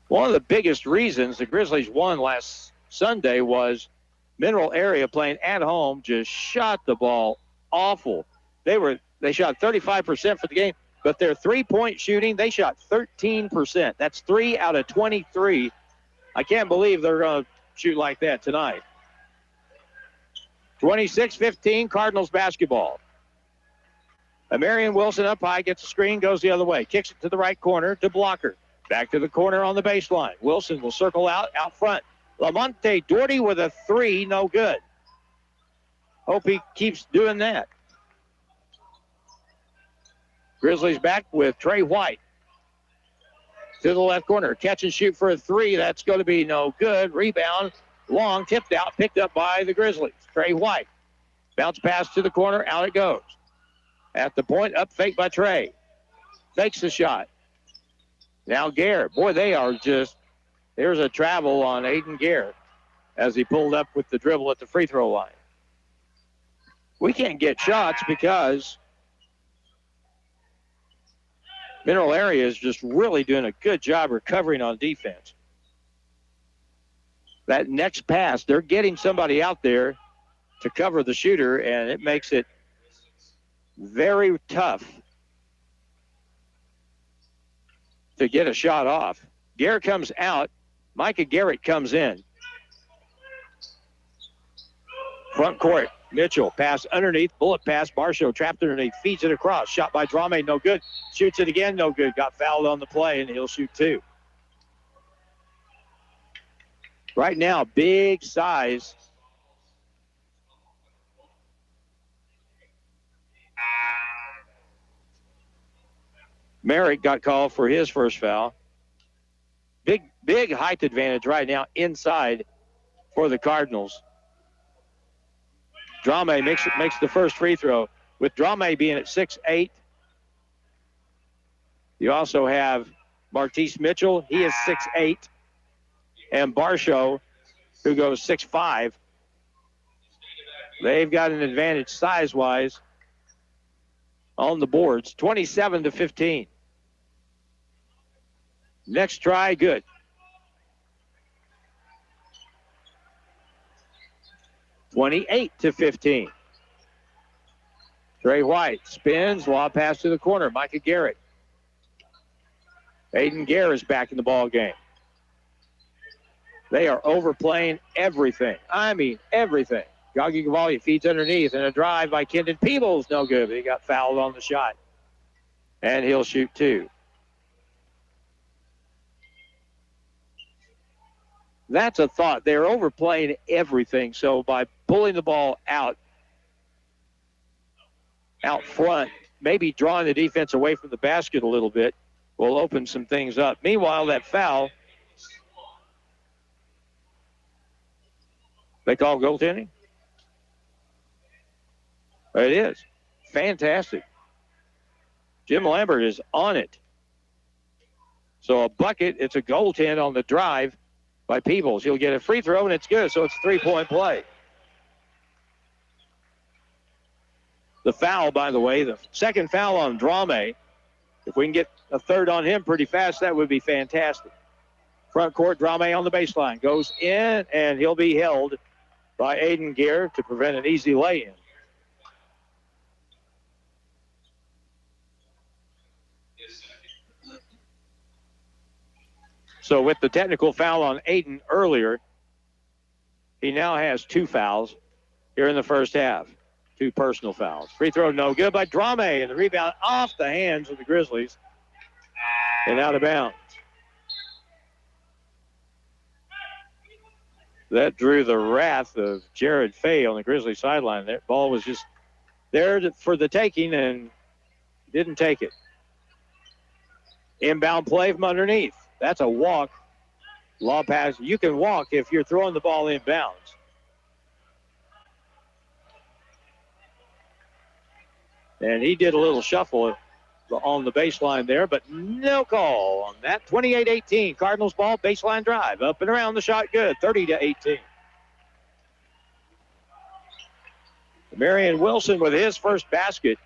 One of the biggest reasons the Grizzlies won last Sunday was Mineral Area playing at home just shot the ball awful. They shot 35% for the game, but their three-point shooting, they shot 13%. That's 3 out of 23. I can't believe they're going to shoot like that tonight. 26-15, Cardinals basketball. Marion Wilson up high, gets a screen, goes the other way. Kicks it to the right corner to Blocker. Back to the corner on the baseline. Wilson will circle out front. Lamonte Doherty with a three, no good. Hope he keeps doing that. Grizzlies back with Trey White. To the left corner, catch and shoot for a three. That's going to be no good. Rebound, long, tipped out, picked up by the Grizzlies. Trey White. Bounce pass to the corner, out it goes. At the point, up fake by Trey. Fakes the shot. Now Garrett. Boy, they are just, there's a travel on Aiden Garrett as he pulled up with the dribble at the free throw line. We can't get shots because Mineral Area is just really doing a good job recovering on defense. that next pass, they're getting somebody out there to cover the shooter, and it makes it very tough to get a shot off. Garrett comes out. Micah Garrett comes in. Front court, Mitchell, pass underneath, bullet pass, Barshow trapped underneath, feeds it across, shot by Drame, no good. Shoots it again, no good. Got fouled on the play, and he'll shoot two. Right now, big size. Merrick got called for his first foul. Big height advantage right now inside for the Cardinals. Drame makes the first free throw. With Drame being at 6'8", you also have Martise Mitchell. He is 6'8", and Barshow, who goes 6'5". They've got an advantage size-wise on the boards, 27-15. Next try, good. (28-15). Trey White spins, lob pass to the corner. Micah Garrett. Aiden Gare is back in the ball game. They are overplaying everything. I mean, everything. Gagi Cavalli feeds underneath, and a drive by Kendon Peebles. No good, but he got fouled on the shot. And he'll shoot two. That's a thought. They're overplaying everything. So by pulling the ball out front, maybe drawing the defense away from the basket a little bit, will open some things up. Meanwhile, that foul, they call goaltending? It is. Fantastic. Jim Lambert is on it. So a bucket, it's a goaltend on the drive by Peebles. He'll get a free throw, and it's good. So it's a three-point play. The foul, by the way, the second foul on Drame. If we can get a third on him pretty fast, that would be fantastic. Front court, Drame on the baseline. Goes in, and he'll be held by Aiden Gare to prevent an easy lay-in. So with the technical foul on Aiden earlier, he now has two fouls here in the first half. Two personal fouls. Free throw no good by Drame, and the rebound off the hands of the Grizzlies and out of bounds. That drew the wrath of Jared Fay on the Grizzly sideline. That ball was just there for the taking and didn't take it. Inbound play from underneath. That's a walk. Law pass. You can walk if you're throwing the ball inbounds. And he did a little shuffle on the baseline there, but no call on that. 28-18, Cardinals ball, baseline drive. Up and around, the shot good, 30-18. Marion Wilson with his first basket,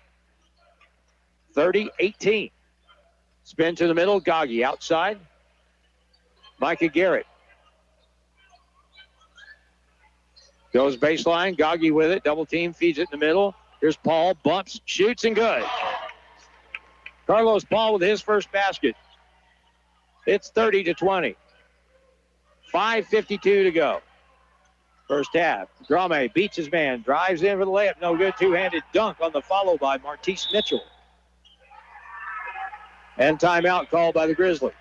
30-18. Spin to the middle, Gagi outside. Micah Garrett. Goes baseline, Gagi with it, double team, feeds it in the middle. Here's Paul, bumps, shoots, and good. Carlos Paul with his first basket. It's 30-20. 5:52 to go. First half. Drame beats his man, drives in for the layup, no good. Two-handed dunk on the follow by Martise Mitchell. And timeout called by the Grizzlies.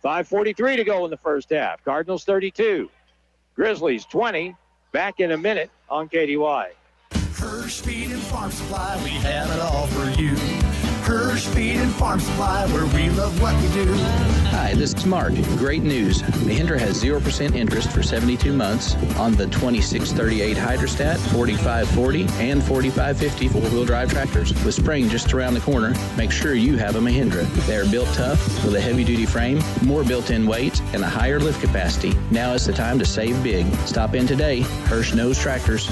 5:43 to go in the first half. Cardinals 32. Grizzlies 20. Back in a minute on KDY. Hirsch Feed and Farm Supply, we have it all for you. Hirsch Feed and Farm Supply, where we love what we do. Hi, this is Mark. Great news. Mahindra has 0% interest for 72 months on the 2638 Hydrostat, 4540, and 4550 four-wheel drive tractors. With spring just around the corner, make sure you have a Mahindra. They are built tough with a heavy-duty frame, more built-in weight, and a higher lift capacity. Now is the time to save big. Stop in today. Hirsch knows tractors.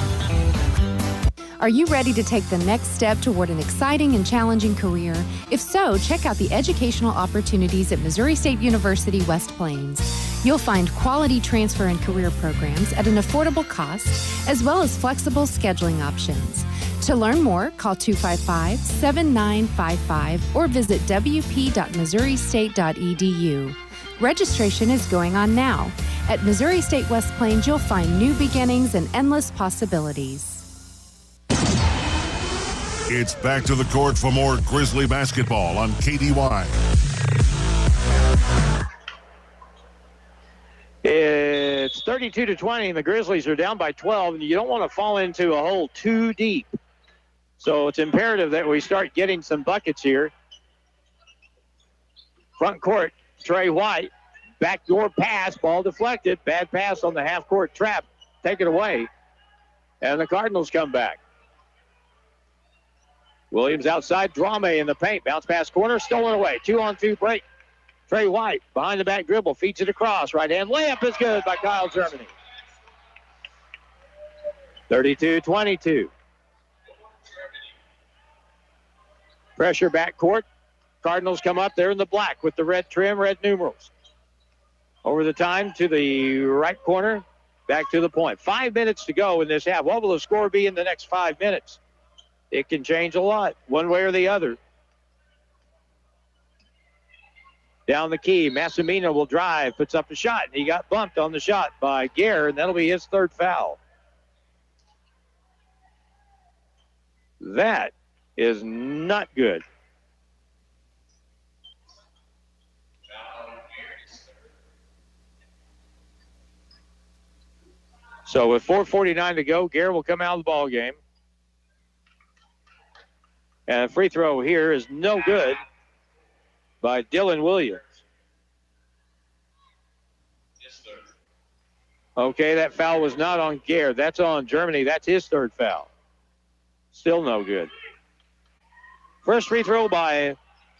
Are you ready to take the next step toward an exciting and challenging career? If so, check out the educational opportunities at Missouri State University West Plains. You'll find quality transfer and career programs at an affordable cost, as well as flexible scheduling options. To learn more, call 255-7955 or visit wp.missouristate.edu. Registration is going on now. At Missouri State West Plains, you'll find new beginnings and endless possibilities. It's back to the court for more Grizzly basketball on KDY. It's 32-20, and the Grizzlies are down by 12, and you don't want to fall into a hole too deep. So it's imperative that we start getting some buckets here. Front court, Trey White, backdoor pass, ball deflected, bad pass on the half-court trap, take it away, and the Cardinals come back. Williams outside, Drame in the paint, bounce pass corner, stolen away, 2-on-2 break. Trey White, behind the back dribble, feeds it across. Right hand layup is good by Kyle Germany. 32-22. Pressure back court. Cardinals come up there in the black with the red trim, red numerals. Over the time to the right corner, back to the point. 5 minutes to go in this half. What will the score be in the next 5 minutes? It can change a lot, one way or the other. Down the key, Massimino will drive, puts up a shot, and he got bumped on the shot by Gare, and that'll be his third foul. That is not good. So with 4:49 to go, Gare will come out of the ball game. And a free throw here is no good by Dylan Williams. Okay, that foul was not on Gare. That's on Germany. That's his third foul. Still no good. First free throw by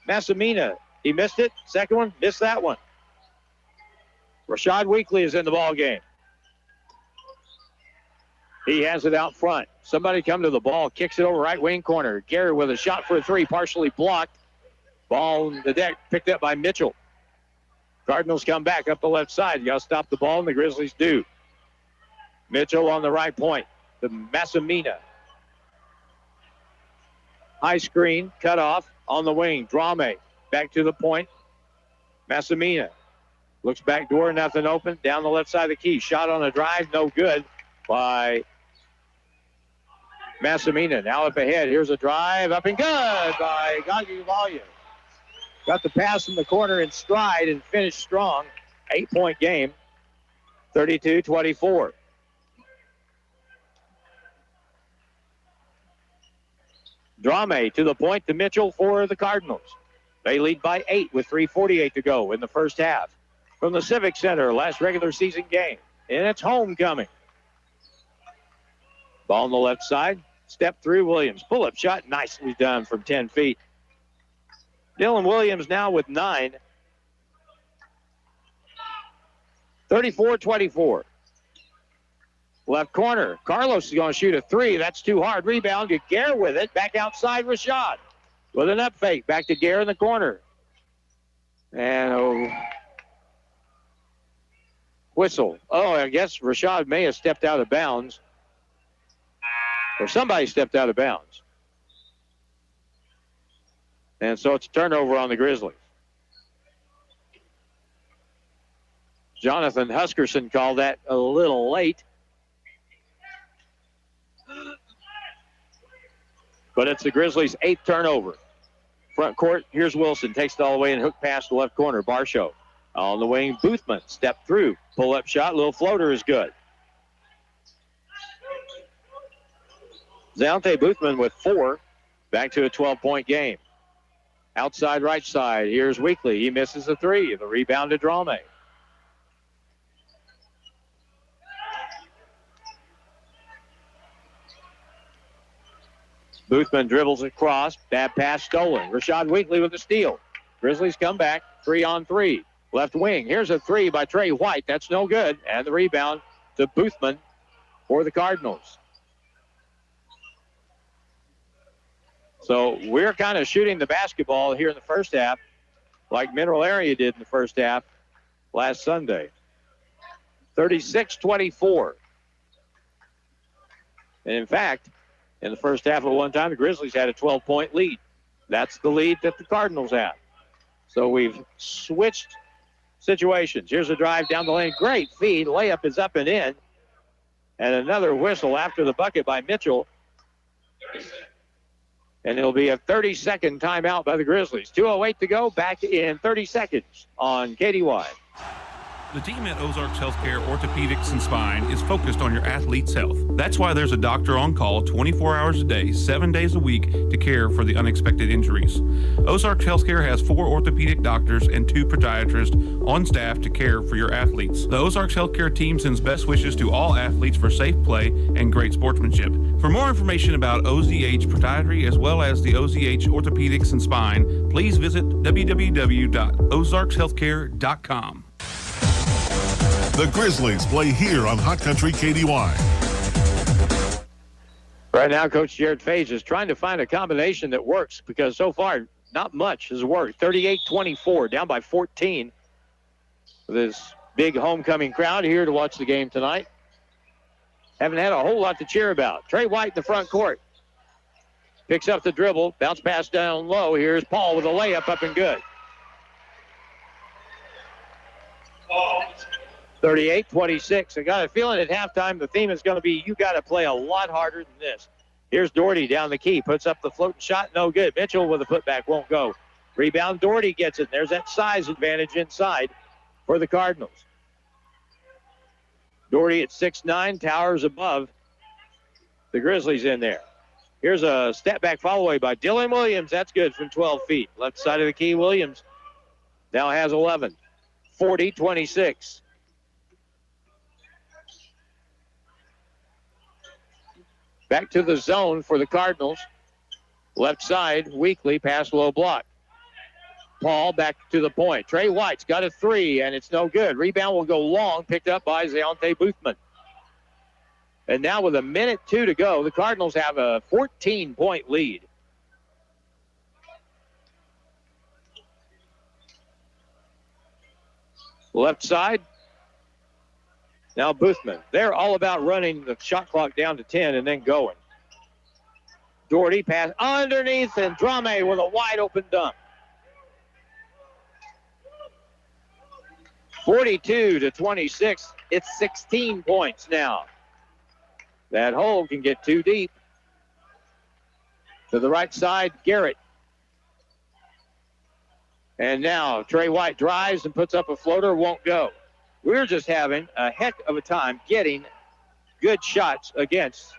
Massimino. He missed it. Second one, missed that one. Rashad Weekly is in the ball game. He has it out front. Somebody come to the ball, kicks it over right wing corner. Gary with a shot for a three, partially blocked. Ball on the deck, picked up by Mitchell. Cardinals come back up the left side. You got to stop the ball, and the Grizzlies do. Mitchell on the right point. The Massimino. High screen, cut off on the wing. Drame back to the point. Massimino looks back door, nothing open. Down the left side of the key. Shot on a drive, no good by Massimino. Now up ahead. Here's a drive. Up and good by Gagi Volume. Got the pass in the corner in stride and finished strong. 8-point game. 32-24. Drame to the point to Mitchell for the Cardinals. They lead by 8 with 3:48 to go in the first half. From the Civic Center, last regular season game. And it's homecoming. Ball on the left side. Step through Williams. Pull-up shot. Nicely done from 10 feet. Dylan Williams now with 9. 34-24. Left corner. Carlos is going to shoot a three. That's too hard. Rebound to Gare with it. Back outside Rashad. With an up fake. Back to Gare in the corner. And whistle. Oh, I guess Rashad may have stepped out of bounds. Or somebody stepped out of bounds. And so it's a turnover on the Grizzlies. Jonathan Huskerson called that a little late. But it's the Grizzlies' 8th turnover. Front court, here's Wilson. Takes it all the way and hook past the left corner. Barshow on the wing. Boothman, step through. Pull-up shot. Little floater is good. Zante Boothman with 4. Back to a 12-point game. Outside right side. Here's Weekly. He misses a three. The rebound to Drame. Boothman dribbles across. Bad pass stolen. Rashad Weekly with the steal. Grizzlies come back. 3-on-3. Left wing. Here's a three by Trey White. That's no good. And the rebound to Boothman for the Cardinals. So we're kind of shooting the basketball here in the first half like Mineral Area did in the first half last Sunday. 36-24. And in fact, in the first half at one time, the Grizzlies had a 12-point lead. That's the lead that the Cardinals have. So we've switched situations. Here's a drive down the lane. Great feed. Layup is up and in. And another whistle after the bucket by Mitchell. And it'll be a 30-second timeout by the Grizzlies. 2:08 to go. Back in 30 seconds on KDY. The team at Ozarks Healthcare Orthopedics and Spine is focused on your athlete's health. That's why there's a doctor on call 24 hours a day, 7 days a week to care for the unexpected injuries. Ozarks Healthcare has 4 orthopedic doctors and 2 podiatrists on staff to care for your athletes. The Ozarks Healthcare team sends best wishes to all athletes for safe play and great sportsmanship. For more information about OZH Podiatry as well as the OZH Orthopedics and Spine, please visit www.ozarkshealthcare.com. The Grizzlies play here on Hot Country KDY. Right now, Coach Jared Fage is trying to find a combination that works because so far, not much has worked. 38-24, down by 14. This big homecoming crowd here to watch the game tonight. Haven't had a whole lot to cheer about. Trey White in the front court. Picks up the dribble, bounce pass down low. Here's Paul with a layup up and good. 38-26. I got a feeling at halftime the theme is going to be you got to play a lot harder than this. Here's Doherty down the key, puts up the floating shot, no good. Mitchell with a putback, won't go. Rebound, Doherty gets it. There's that size advantage inside for the Cardinals. Doherty at 6'9", towers above the Grizzlies in there. Here's a step back follow away by Dylan Williams. That's good from 12 feet. Left side of the key, Williams now has 11. 40-26. Back to the zone for the Cardinals. Left side, Weekly, pass low block. Paul back to the point. Trey White's got a 3, and it's no good. Rebound will go long, picked up by Zayante Boothman. And now with 1:02 to go, the Cardinals have a 14-point lead. Left side. Now Boothman. They're all about running the shot clock down to 10 and then going. Doherty pass underneath, and Drame with a wide open dunk. 42-26. It's 16 points now. That hole can get too deep. To the right side, Garrett. And now Trey White drives and puts up a floater, won't go. We're just having a heck of a time getting good shots against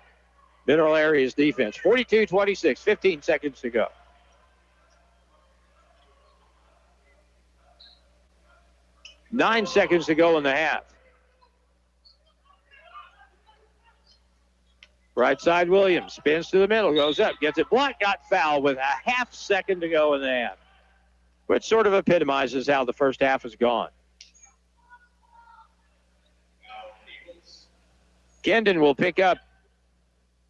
Mineral Area's defense. 42-26, 15 seconds to go. Nine seconds to go in the half. Right side, Williams spins to the middle, goes up, gets it blocked, got fouled with a half second to go in the half, which sort of epitomizes how the first half has gone. Kendon will pick up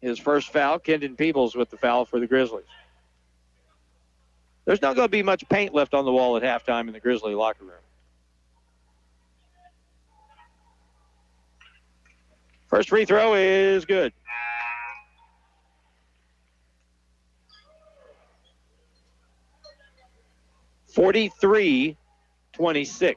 his first foul. Kendon Peebles with the foul for the Grizzlies. There's not going to be much paint left on the wall at halftime in the Grizzly locker room. First free throw is good. (43-26).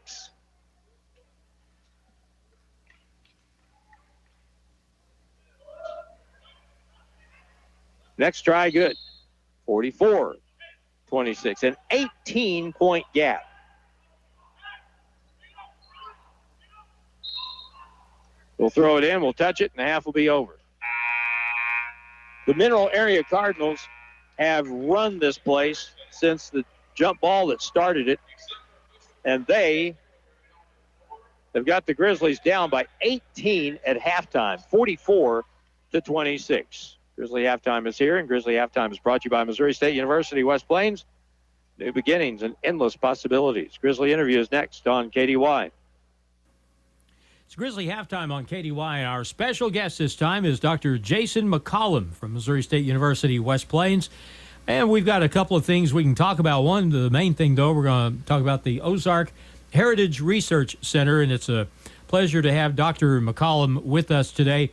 Next try, good. 44-26, an 18-point gap. We'll throw it in, we'll touch it, and the half will be over. The Mineral Area Cardinals have run this place since the jump ball that started it, and they have got the Grizzlies down by 18 at halftime, 44-26. Grizzly halftime is here, and Grizzly halftime is brought to you by Missouri State University, West Plains. New beginnings and endless possibilities. Grizzly interview is next on KDY. It's Grizzly halftime on KDY, and our special guest this time is Dr. Jason McCollum from Missouri State University, West Plains. And we've got a couple of things we can talk about. One, the main thing, though, we're going to talk about the Ozark Heritage Research Center, and it's a Pleasure to have Dr. McCollum with us today.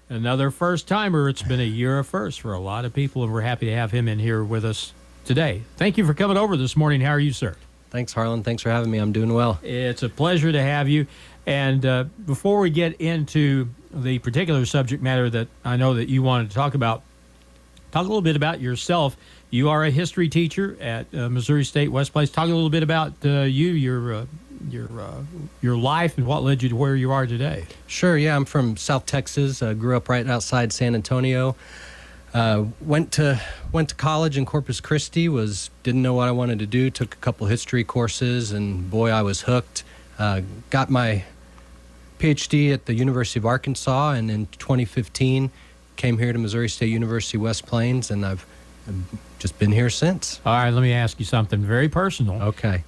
Another first-timer. It's been a year of firsts for a lot of people, and we're happy to have him in here with us today. Thank you for coming over this morning. How are you, sir? Thanks, Harlan. Thanks for having me. I'm doing well. It's a pleasure to have you. And before we get into the particular subject matter that I know that you wanted to talk about, talk a little bit about yourself. You are a history teacher at Missouri State West Plains. Talk a little bit about your life and what led you to where you are today. Sure, yeah. I'm from South Texas. Grew up right outside San Antonio. Went to college in Corpus Christi. Didn't know what I wanted to do. Took a couple history courses, and boy, I was hooked. Got my PhD at the University of Arkansas, and in 2015 came here to Missouri State University West Plains, and I've just been here since. All right, let me ask you something very personal. Okay.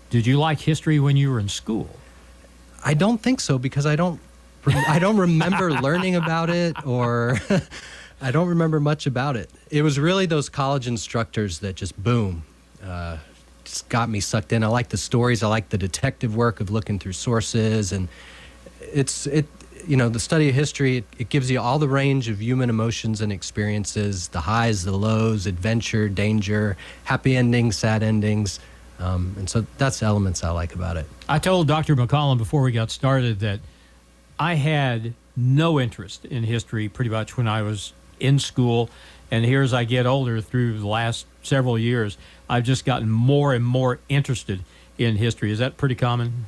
Did you like history when you were in school? I don't think so, because I don't remember learning about it, or I don't remember much about it. It was really those college instructors that just boom, just got me sucked in. I like the stories. I like the detective work of looking through sources, and the study of history, it gives you all the range of human emotions and experiences, the highs, the lows, adventure, danger, happy endings, sad endings. And so that's the elements I like about it. I told Dr. McCollum before we got started that I had no interest in history pretty much when I was in school. And here as I get older through the last several years, I've just gotten more and more interested in history. Is that pretty common?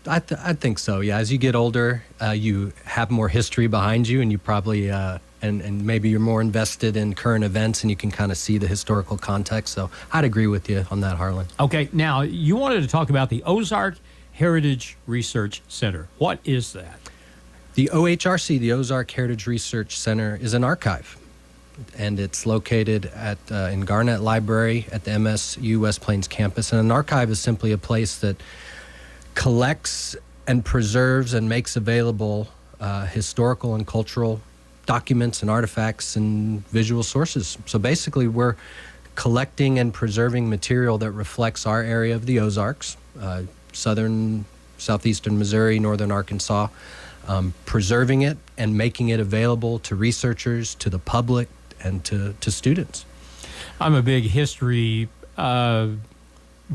I think so, yeah. As you get older, you have more history behind you, and you probably, and maybe you're more invested in current events, and you can kind of see the historical context. So I'd agree with you on that, Harlan. Okay, now you wanted to talk about the Ozark Heritage Research Center. What is that? The OHRC, the Ozark Heritage Research Center, is an archive, and it's located in Garnett Library at the MSU West Plains campus. And an archive is simply a place that collects and preserves and makes available historical and cultural documents and artifacts and visual sources. So basically, we're collecting and preserving material that reflects our area of the Ozarks, southeastern Missouri, northern Arkansas, preserving it and making it available to researchers, to the public, and to students. I'm a big history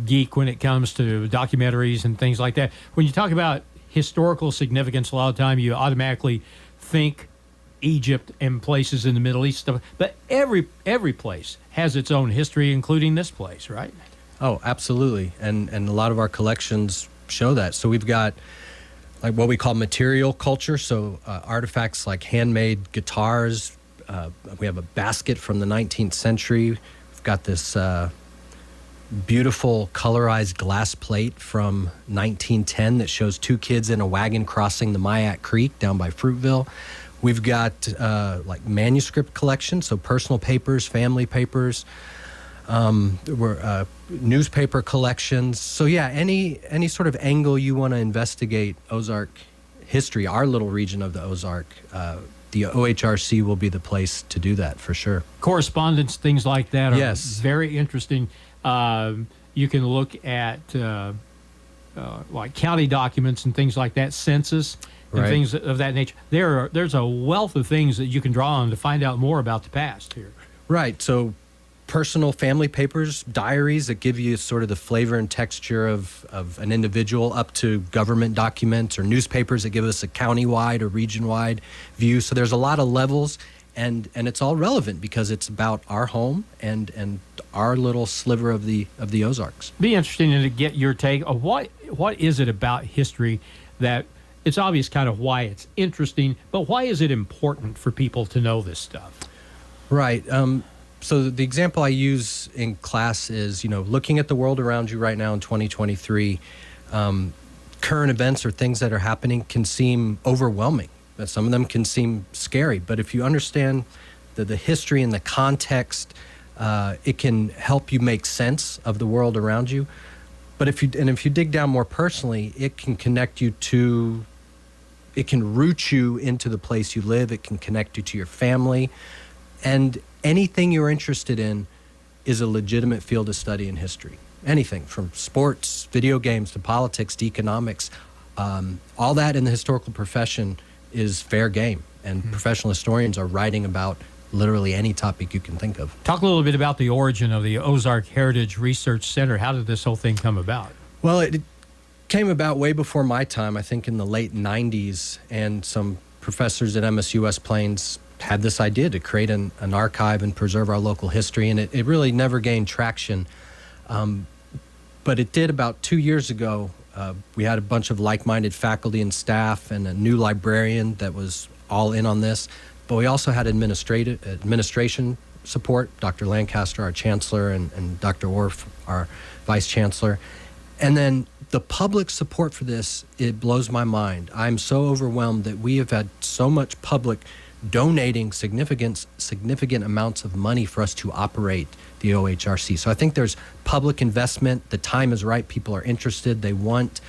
geek when it comes to documentaries and things like that. When you talk about historical significance, a lot of the time you automatically think Egypt and places in the Middle East stuff, but every place has its own history, including this place, right? Oh, absolutely. And a lot of our collections show that. So we've got like what we call material culture, so artifacts like handmade guitars. We have a basket from the 19th century. We've got this beautiful colorized glass plate from 1910 that shows two kids in a wagon crossing the Mayak Creek down by Fruitville. We've got like manuscript collection, so personal papers, family papers, newspaper collections. So yeah, any sort of angle you want to investigate Ozark history, our little region of the Ozark, the OHRC will be the place to do that for sure. Correspondence, things like that are yes. Very interesting. You can look at like county documents and things like that, census and right. things of that nature. There's a wealth of things that you can draw on to find out more about the past here. Right. So personal family papers, diaries that give you sort of the flavor and texture of an individual, up to government documents or newspapers that give us a county-wide or region-wide view. So there's a lot of levels, and it's all relevant because it's about our home and our little sliver of the Ozarks. Be interesting to get your take of what is it about history that it's obvious kind of why it's interesting, but why is it important for people to know this stuff? Right. So the example I use in class is, looking at the world around you right now in 2023, current events or things that are happening can seem overwhelming. Some of them can seem scary, but if you understand the history and the context, it can help you make sense of the world around you. But if you dig down more personally, it can connect you to, it can root you into the place you live. It can connect you to your family, and anything you're interested in is a legitimate field of study in history. Anything from sports, video games, to politics, to economics. All that in the historical profession is fair game, and professional historians are writing about literally any topic you can think of. Talk a little bit about the origin of the Ozark Heritage Research Center. How did this whole thing come about? Well, it came about way before my time, I think in the late 90s, and some professors at MSU West Plains had this idea to create an archive and preserve our local history, and it really never gained traction. But it did about 2 years ago. We had a bunch of like-minded faculty and staff and a new librarian that was all in on this. But we also had administration support, Dr. Lancaster, our chancellor, and Dr. Orff, our vice chancellor. And then the public support for this, it blows my mind. I'm so overwhelmed that we have had so much public donating significant amounts of money for us to operate the OHRC. So I think there's public investment. The time is right. People are interested. They want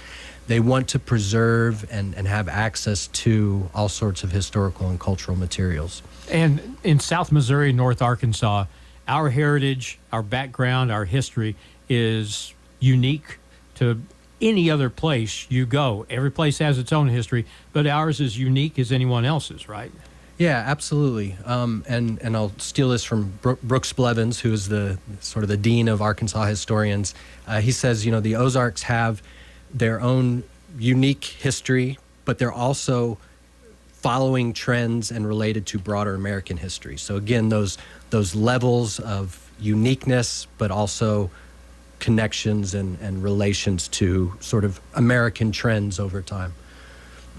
to preserve and have access to all sorts of historical and cultural materials. And in South Missouri, North Arkansas, our heritage, our background, our history is unique to any other place you go. Every place has its own history, but ours is unique as anyone else's, right? Yeah, absolutely. And I'll steal this from Brooks Blevins, who is the sort of the dean of Arkansas historians. He says, the Ozarks have their own unique history, but they're also following trends and related to broader American history. So again, those levels of uniqueness, but also connections and relations to sort of American trends over time.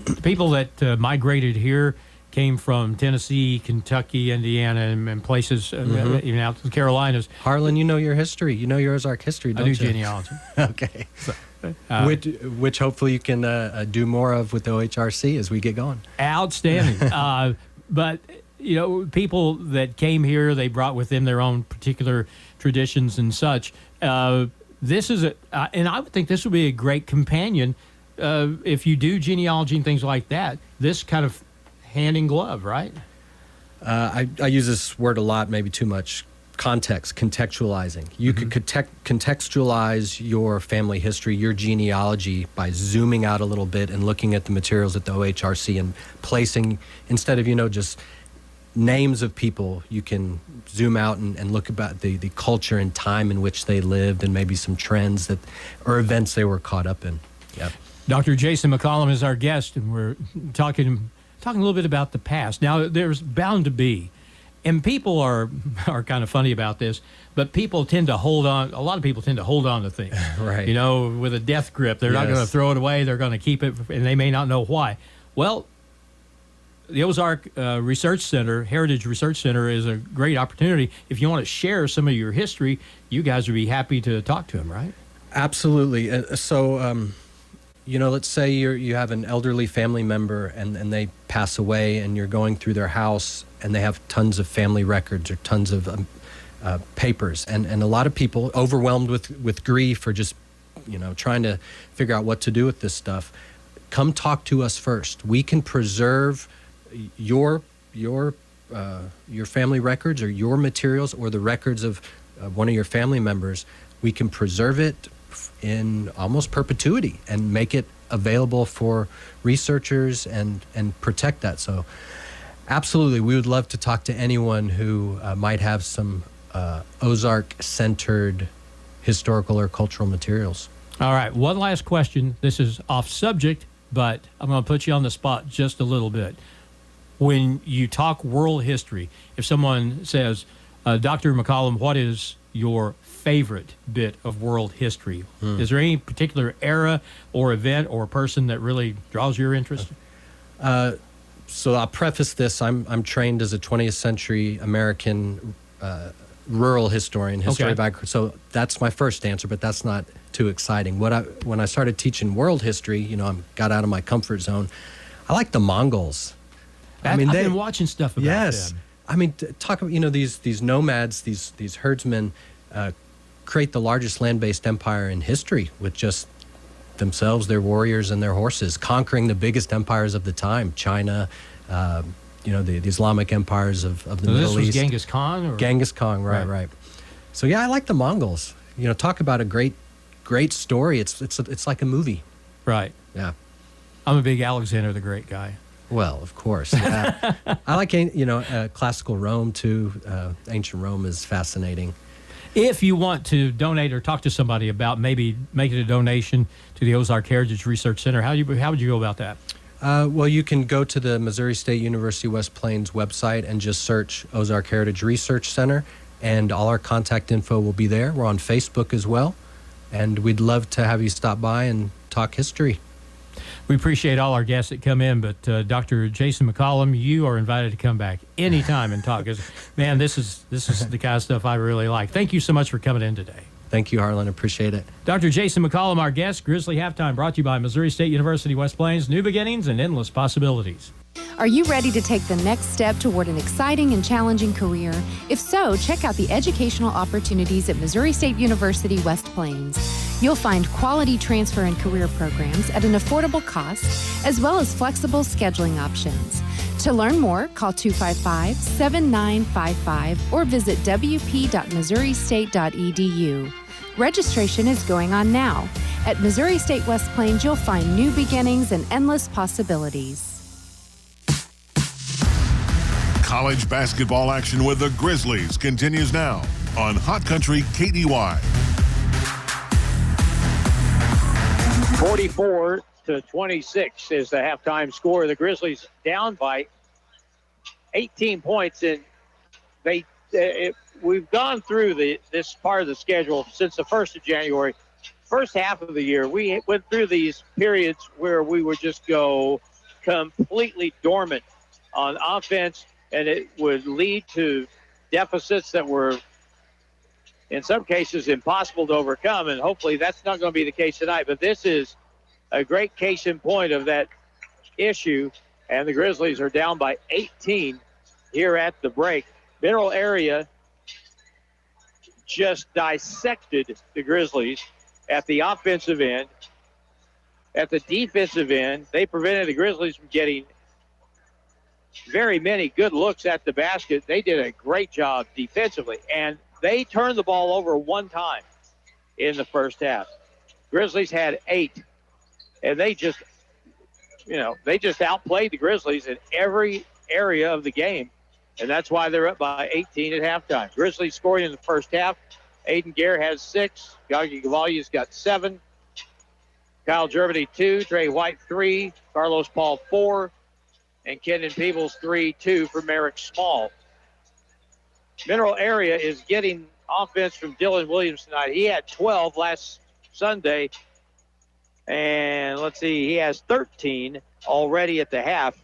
The people that migrated here came from Tennessee, Kentucky, Indiana, and places, even out to the Carolinas. Harlan, you know your history. You know your Ozark history, don't you? I do genealogy. Okay. So, which hopefully you can do more of with the OHRC as we get going. Outstanding. But, people that came here, they brought with them their own particular traditions and such. This is and I would think this would be a great companion if you do genealogy and things like that. This kind of hand in glove, right? I use this word a lot, maybe too much. Contextualizing. You could contextualize your family history, your genealogy, by zooming out a little bit and looking at the materials at the OHRC and placing, instead of, just names of people, you can zoom out and look about the culture and time in which they lived and maybe some trends or events they were caught up in. Yeah. Dr. Jason McCollum is our guest, and we're talking a little bit about the past. Now, there's bound to be, and people are kind of funny about this, but people tend to hold on. A lot of people tend to hold on to things, right? With a death grip. They're not going to throw it away. They're going to keep it, and they may not know why. Well, the Ozark Research Center, Heritage Research Center, is a great opportunity. If you want to share some of your history, you guys would be happy to talk to them, right? Absolutely. Let's say you have an elderly family member and they pass away, and you're going through their house and they have tons of family records or tons of papers. And a lot of people overwhelmed with grief or just, trying to figure out what to do with this stuff. Come talk to us first. We can preserve your family records or your materials or the records of one of your family members. We can preserve it in almost perpetuity and make it available for researchers and protect that. So absolutely, we would love to talk to anyone who might have some Ozark-centered historical or cultural materials. All right, one last question. This is off subject, but I'm going to put you on the spot just a little bit. When you talk world history, if someone says, Dr. McCollum, what is your favorite bit of world history? Is there any particular era or event or person that really draws your interest? So I'll preface this. I'm trained as a 20th century American rural historian, history of agriculture. So that's my first answer, but that's not too exciting. When I started teaching world history, I got out of my comfort zone. I like the Mongols. I've been watching stuff about them. Talk about these nomads, these herdsmen create the largest land-based empire in history with just themselves, their warriors, and their horses, conquering the biggest empires of the time, China, the Islamic empires of the Middle East. This was Genghis Khan? Or? Genghis Khan, right. So yeah, I like the Mongols. Talk about a great story. It's like a movie. Right. Yeah. I'm a big Alexander the Great guy. Well, of course. I like, classical Rome, too. Ancient Rome is fascinating. If you want to donate or talk to somebody about maybe making a donation to the Ozark Heritage Research Center, how would you go about that? Well, you can go to the Missouri State University West Plains website and just search Ozark Heritage Research Center, and all our contact info will be there. We're on Facebook as well, and we'd love to have you stop by and talk history. We appreciate all our guests that come in, but Dr. Jason McCollum, you are invited to come back anytime and talk. Because, man, this is the kind of stuff I really like. Thank you so much for coming in today. Thank you, Harlan. Appreciate it. Dr. Jason McCollum, our guest. Grizzly Halftime brought to you by Missouri State University West Plains. New beginnings and endless possibilities. Are you ready to take the next step toward an exciting and challenging career? If so, check out the educational opportunities at Missouri State University West Plains. You'll find quality transfer and career programs at an affordable cost, as well as flexible scheduling options. To learn more, call 255-7955 or visit wp.missouristate.edu. Registration is going on now. At Missouri State West Plains, you'll find new beginnings and endless possibilities. College basketball action with the Grizzlies continues now on Hot Country KDY. 44-26 is the halftime score. The Grizzlies down by 18 points, and we've gone through this part of the schedule since the 1st of January. First half of the year, we went through these periods where we would just go completely dormant on offense, and it would lead to deficits that were, in some cases, impossible to overcome, and hopefully that's not going to be the case tonight. But this is a great case in point of that issue, and the Grizzlies are down by 18 here at the break. Mineral Area just dissected the Grizzlies at the offensive end. At the defensive end, they prevented the Grizzlies from getting very many good looks at the basket. They did a great job defensively, and they turned the ball over one time in the first half. Grizzlies had 8, and they just outplayed the Grizzlies in every area of the game, and that's why they're up by 18 at halftime. Grizzlies scoring in the first half. Aiden Gare has 6. Gagi Gavalia's got 7. Kyle Germany 2. Trey White 3. Carlos Paul 4. And Kendon Peebles 3-2 for Merrick Small. Mineral Area is getting offense from Dylan Williams tonight. He had 12 last Sunday. And let's see, he has 13 already at the half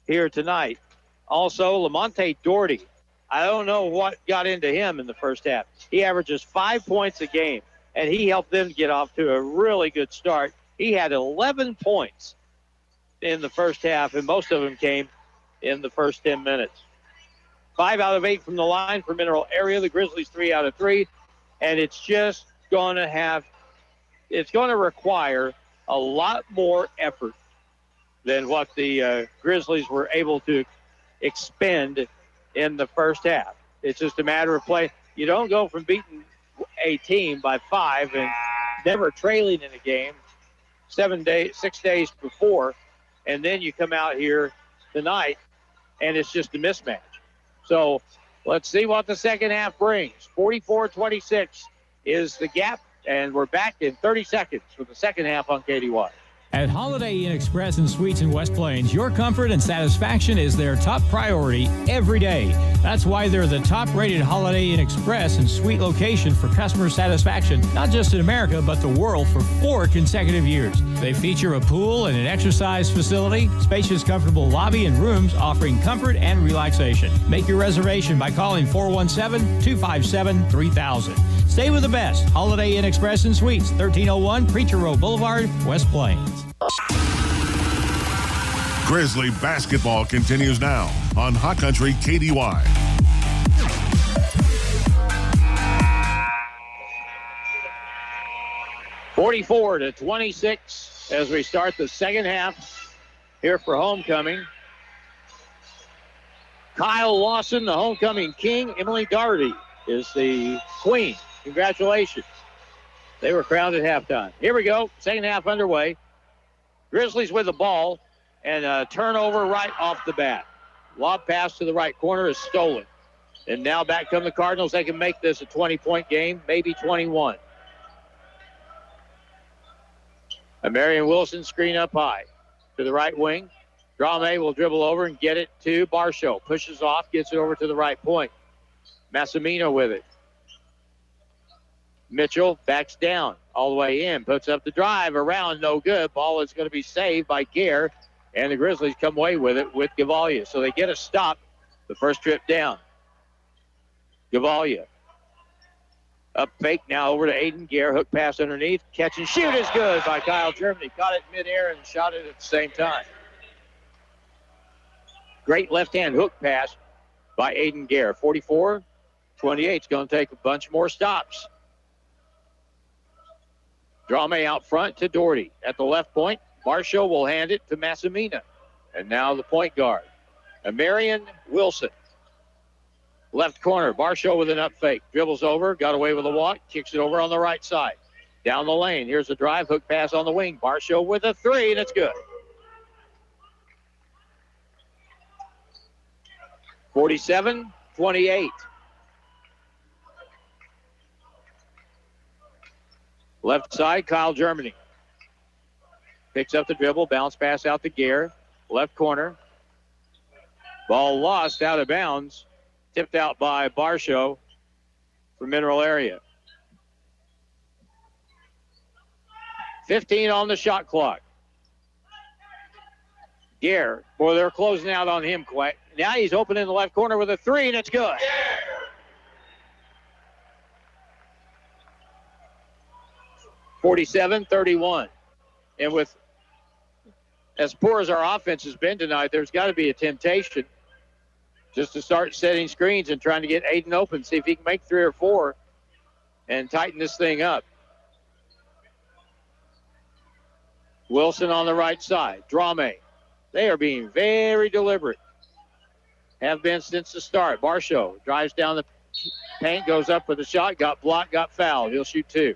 here tonight. Also, Lamonte Doherty. I don't know what got into him in the first half. He averages 5 points a game, and he helped them get off to a really good start. He had 11 points in the first half, and most of them came in the first 10 minutes. 5 out of 8 from the line for Mineral Area. The Grizzlies 3 out of 3, and it's just going to require a lot more effort than what the Grizzlies were able to expend in the first half. It's just a matter of play. You don't go from beating a team by 5 and never trailing in a game 6 days before, and then you come out here tonight and it's just a mismatch. So let's see what the second half brings. 44-26 is the gap, and we're back in 30 seconds for the second half on KDY. At Holiday Inn Express and Suites in West Plains, your comfort and satisfaction is their top priority every day. That's why they're the top-rated Holiday Inn Express and Suite location for customer satisfaction, not just in America, but the world for 4 consecutive years. They feature a pool and an exercise facility, spacious, comfortable lobby and rooms offering comfort and relaxation. Make your reservation by calling 417-257-3000. Stay with the best. Holiday Inn Express and Suites, 1301 Preacher Road Boulevard, West Plains. Grizzly basketball continues now on Hot Country KDY. (44-26) as we start the second half here for homecoming. Kyle Lawson, the homecoming king. Emily Doherty is the queen. Congratulations. They were crowned at halftime. Here we go. Second half underway. Grizzlies with the ball, and a turnover right off the bat. Lob pass to the right corner is stolen. And now back come the Cardinals. They can make this a 20-point game, maybe 21. A Marion Wilson screen up high to the right wing. Drame will dribble over and get it to Barshow. Pushes off, gets it over to the right point. Massimino with it. Mitchell backs down all the way in, puts up the drive around, no good. Ball is going to be saved by Gare, and the Grizzlies come away with it with Gavalia. So they get a stop the first trip down. Gavalia. Up fake now over to Aiden Gare. Hook pass underneath. Catch and shoot is good by Kyle Germany. Caught it midair and shot it at the same time. Great left-hand hook pass by Aiden Gare. 44-28 is going to take a bunch more stops. Drame out front to Doherty. At the left point, Barshow will hand it to Massimino. And now the point guard, Marion Wilson. Left corner, Barshow with an up fake. Dribbles over, got away with a walk, kicks it over on the right side. Down the lane, here's the drive, hook pass on the wing. Barshow with a three, and it's good. 47-28. Left side, Kyle Germany. Picks up the dribble, bounce pass out to Gare. Left corner. Ball lost out of bounds. Tipped out by Barshow for Mineral Area. 15 on the shot clock. Gare, boy, they're closing out on him quick. Now he's open in the left corner with a three, and it's good. 47-31. And with as poor as our offense has been tonight, there's got to be a temptation just to start setting screens and trying to get Aiden open, see if he can make 3 or 4 and tighten this thing up. Wilson on the right side. Drame. They are being very deliberate. Have been since the start. Barshow drives down the paint, goes up with a shot, got blocked, got fouled. He'll shoot 2.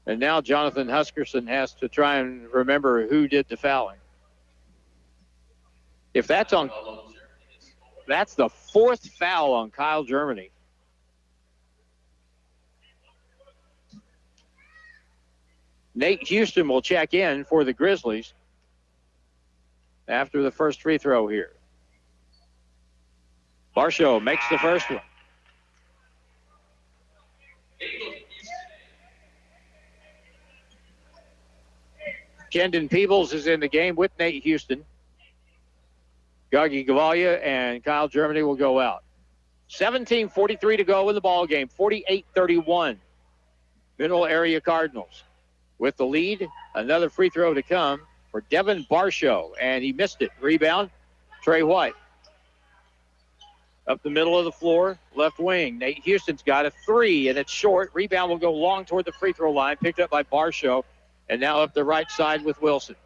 And now Jonathan Huskerson has to try and remember who did the fouling. If that's on, that's the 4th foul on Kyle Germany. Nate Houston will check in for the Grizzlies after the first free throw here. Barshow makes the first one. Kendon Peebles is in the game with Nate Houston. Gagi Gavalia and Kyle Germany will go out. 17:43 to go in the ball game. 48-31. Mineral Area Cardinals with the lead. Another free throw to come for Devin Barshow, and he missed it. Rebound, Trey White. Up the middle of the floor, left wing. Nate Houston's got a 3, and it's short. Rebound will go long toward the free throw line, picked up by Barshow, and now up the right side with Wilson.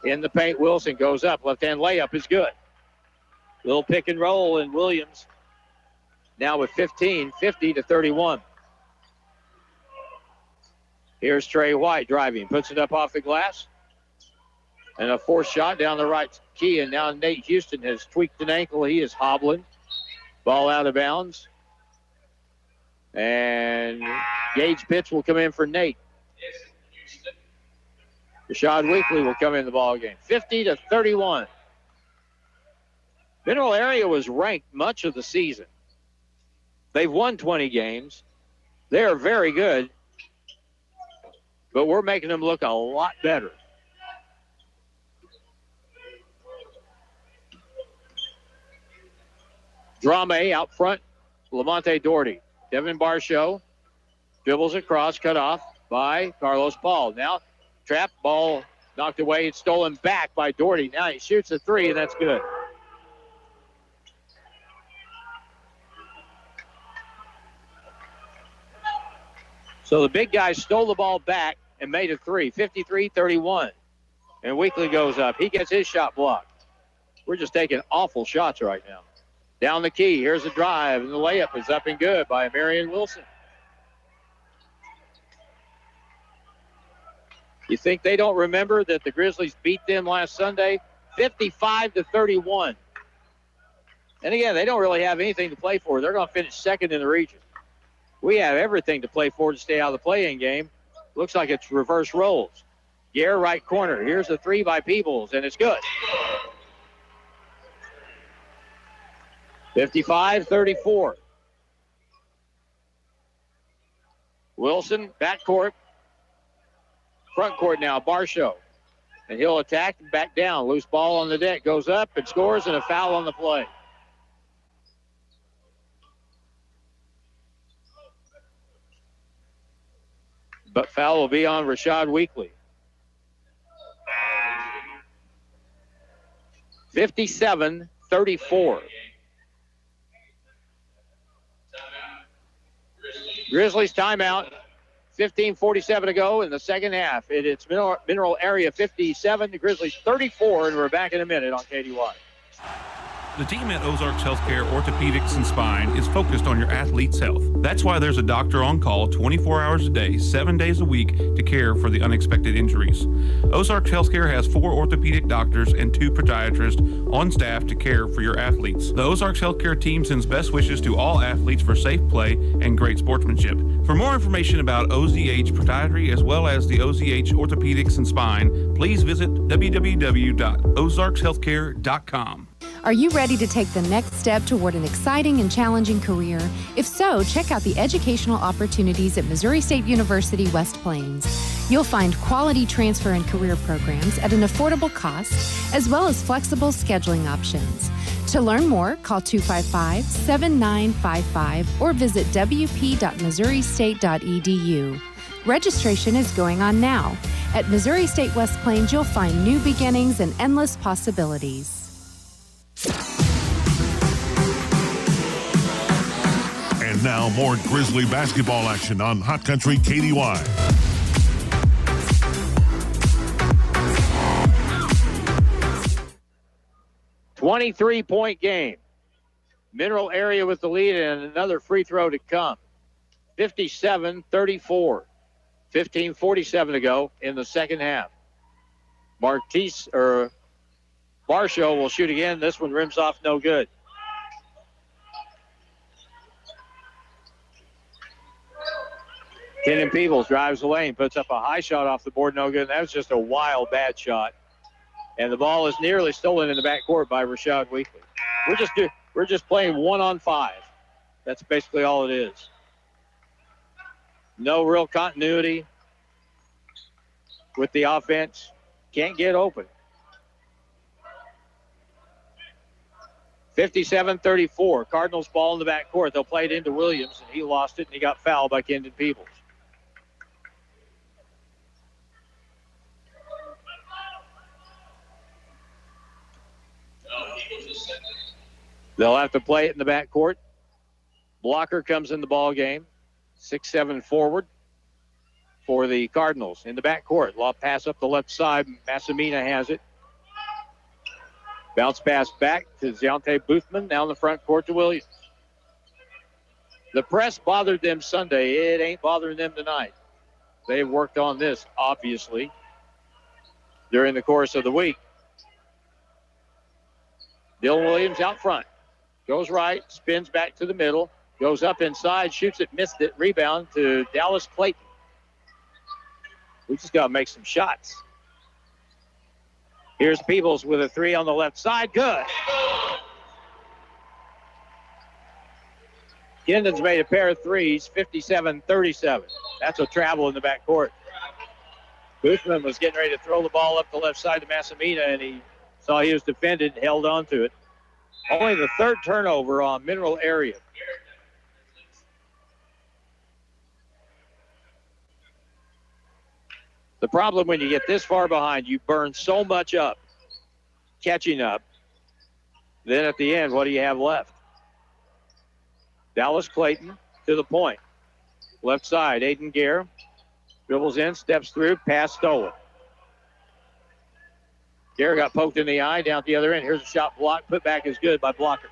In the paint, Wilson goes up. Left-hand layup is good. Little pick and roll, and Williams now with 15, 50-31. Here's Trey White driving. Puts it up off the glass. And a forced shot down the right key. And now Nate Houston has tweaked an ankle. He is hobbling. Ball out of bounds. And Gage Pitts will come in for Nate. Rashad Weekly will come in the ball game. 50-31. Mineral Area was ranked much of the season. They've won 20 games. They are very good, but we're making them look a lot better. Drame out front, Lamonte Doherty. Devin Barshow dribbles across, cut off by Carlos Paul. Now, trap ball knocked away and stolen back by Doherty. Now he shoots a 3, and that's good. So the big guy stole the ball back and made a 3, 53-31. And Weekly goes up. He gets his shot blocked. We're just taking awful shots right now. Down the key. Here's a drive, and the layup is up and good by Marion Wilson. You think they don't remember that the Grizzlies beat them last Sunday 55-31? And again, they don't really have anything to play for. They're going to finish second in the region. We have everything to play for to stay out of the play-in game. Looks like it's reverse roles. Gare, right corner. Here's the three by Peebles, and it's good. 55-34. Wilson, backcourt. Front court now, Barshow. And he'll attack and back down. Loose ball on the deck. Goes up and scores, and a foul on the play. But foul will be on Rashad Weekly. 57-34. Grizzlies timeout. 15:47 to go in the second half. It's Mineral Area 57, the Grizzlies 34, and we're back in a minute on KDY. The team at Ozarks Healthcare Orthopedics and Spine is focused on your athlete's health. That's why there's a doctor on call 24 hours a day, 7 days a week to care for the unexpected injuries. Ozarks Healthcare has 4 orthopedic doctors and 2 podiatrists on staff to care for your athletes. The Ozarks Healthcare team sends best wishes to all athletes for safe play and great sportsmanship. For more information about OZH Podiatry as well as the OZH Orthopedics and Spine, please visit www.ozarkshealthcare.com. Are you ready to take the next step toward an exciting and challenging career? If so, check out the educational opportunities at Missouri State University West Plains. You'll find quality transfer and career programs at an affordable cost, as well as flexible scheduling options. To learn more, call 255-7955 or visit wp.missouristate.edu. Registration is going on now. At Missouri State West Plains, you'll find new beginnings and endless possibilities. And now more Grizzly basketball action on Hot Country KDY. .3 game. Mineral Area with the lead and another free throw to come. 57-34. 15:47 to go in the second half. Barshow will shoot again. This one rims off no good. Kenan Peebles drives away and puts up a high shot off the board, no good. That was just a wild, bad shot. And the ball is nearly stolen in the backcourt by Rashad Weekly. We're just playing 1-on-5. That's basically all it is. No real continuity with the offense. Can't get open. 57-34. Cardinals ball in the backcourt. They'll play it into Williams, and he lost it, and he got fouled by Kenan Peebles. They'll have to play it in the backcourt. Blocker comes in the ball game. 6-7 forward for the Cardinals in the backcourt. Law pass up the left side. Massimina has it. Bounce pass back to Deontay Boothman. Now in the front court to Williams. The press bothered them Sunday. It ain't bothering them tonight. They've worked on this, obviously, during the course of the week. Dylan Williams out front. Goes right, spins back to the middle. Goes up inside, shoots it, missed it. Rebound to Dallas Clayton. We just got to make some shots. Here's Peebles with a three on the left side. Good. Kendon's made a pair of threes, 57-37. That's a travel in the backcourt. Boothman was getting ready to throw the ball up the left side to Massimina, and he saw he was defended and held on to it. Only the third turnover on Mineral Area. The problem when you get this far behind, you burn so much up, catching up. Then at the end, what do you have left? Dallas Clayton to the point. Left side, Aiden Gare. Dribbles in, steps through, pass stolen. Gare got poked in the eye, down at the other end. Here's a shot blocked. Put back is good by Blocker.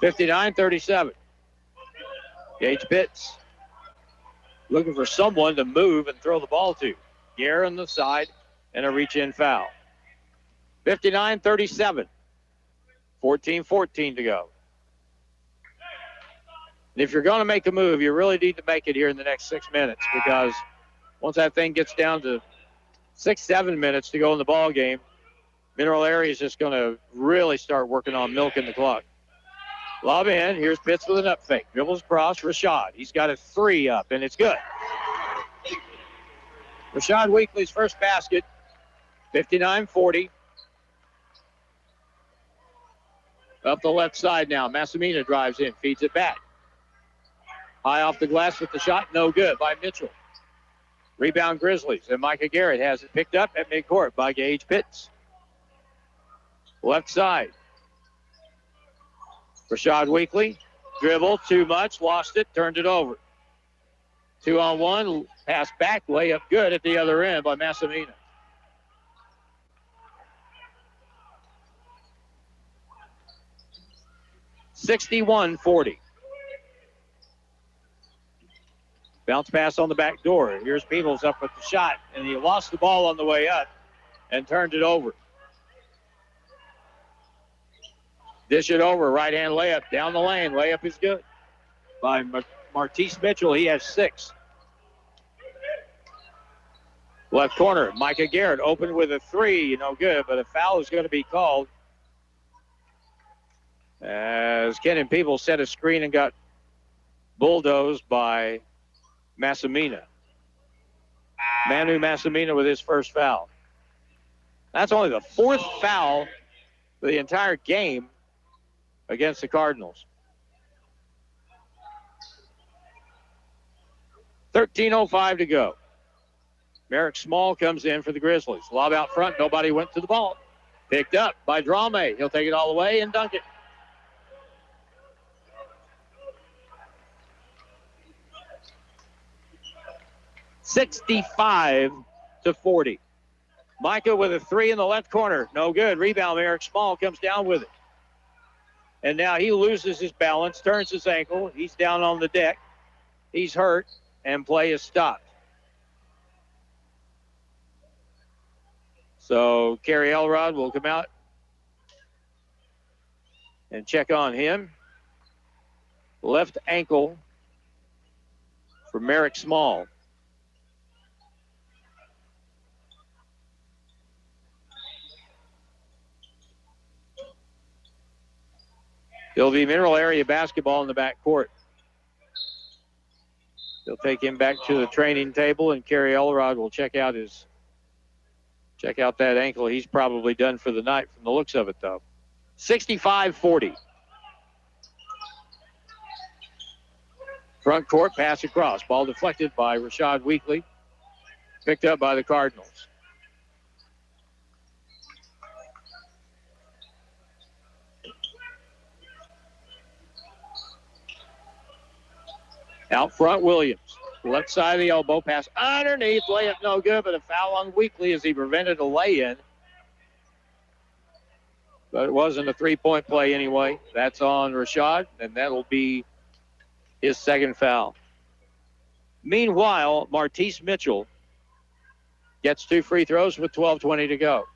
59-37. Gage Pitts looking for someone to move and throw the ball to. Gare on the side and a reach-in foul. 59-37. 14-14 to go. And if you're going to make a move, you really need to make it here in the next 6 minutes, because once that thing gets down to 6-7 minutes to go in the ball game, Mineral Area is just going to really start working on milking the clock. Lob in. Here's Pitts with an up fake. Dribbles across. Rashad. He's got a 3 up, and it's good. Rashad Weekly's first basket. 59-40. Up the left side now. Massimina drives in. Feeds it back. High off the glass with the shot. No good by Mitchell. Rebound Grizzlies. And Micah Garrett has it picked up at midcourt by Gage Pitts. Left side. Rashad Weekly. Dribble. Too much. Lost it. Turned it over. 2-on-1. Pass back. Layup good at the other end by Massimina. (61-40). Bounce pass on the back door. Here's Peebles up with the shot, and he lost the ball on the way up and turned it over. Dish it over. Right-hand layup down the lane. Layup is good by Martise Mitchell. He has 6. Left corner. Micah Garrett open with a 3. No good, but a foul is going to be called as Kenan Peebles set a screen and got bulldozed by Massimina. Manu Massimina with his first foul. That's only the 4th foul for the entire game against the Cardinals. 13:05 to go. Merrick Small comes in for the Grizzlies. Lob out front. Nobody went to the ball. Picked up by Drame. He'll take it all the way and dunk it. (65-40). Micah with a 3 in the left corner. No good. Rebound. Merrick Small comes down with it. And now he loses his balance, turns his ankle. He's down on the deck. He's hurt, and play is stopped. So Kerry Elrod will come out and check on him. Left ankle for Merrick Small. It'll be Mineral Area basketball in the back court. They'll take him back to the training table, and Kerry Elrod will check out that ankle. He's probably done for the night from the looks of it, though. 65-40. Front court, pass across. Ball deflected by Rashad Weekly. Picked up by the Cardinals. Out front, Williams. Left side of the elbow, pass underneath, layup no good, but a foul on Weekly as he prevented a lay-in. But it wasn't a three-point play anyway. That's on Rashad, and that'll be his second foul. Meanwhile, Martise Mitchell gets 2 free throws with 12:20 to go.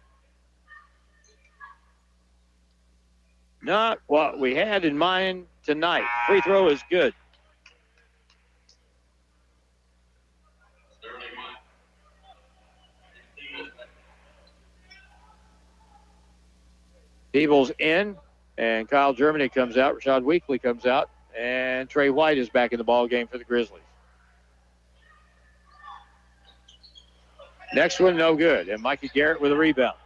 Not what we had in mind tonight. Free throw is good. Peebles in, and Kyle Germany comes out. Rashad Weekly comes out, and Trey White is back in the ball game for the Grizzlies. Next one, no good, and Micah Garrett with a rebound.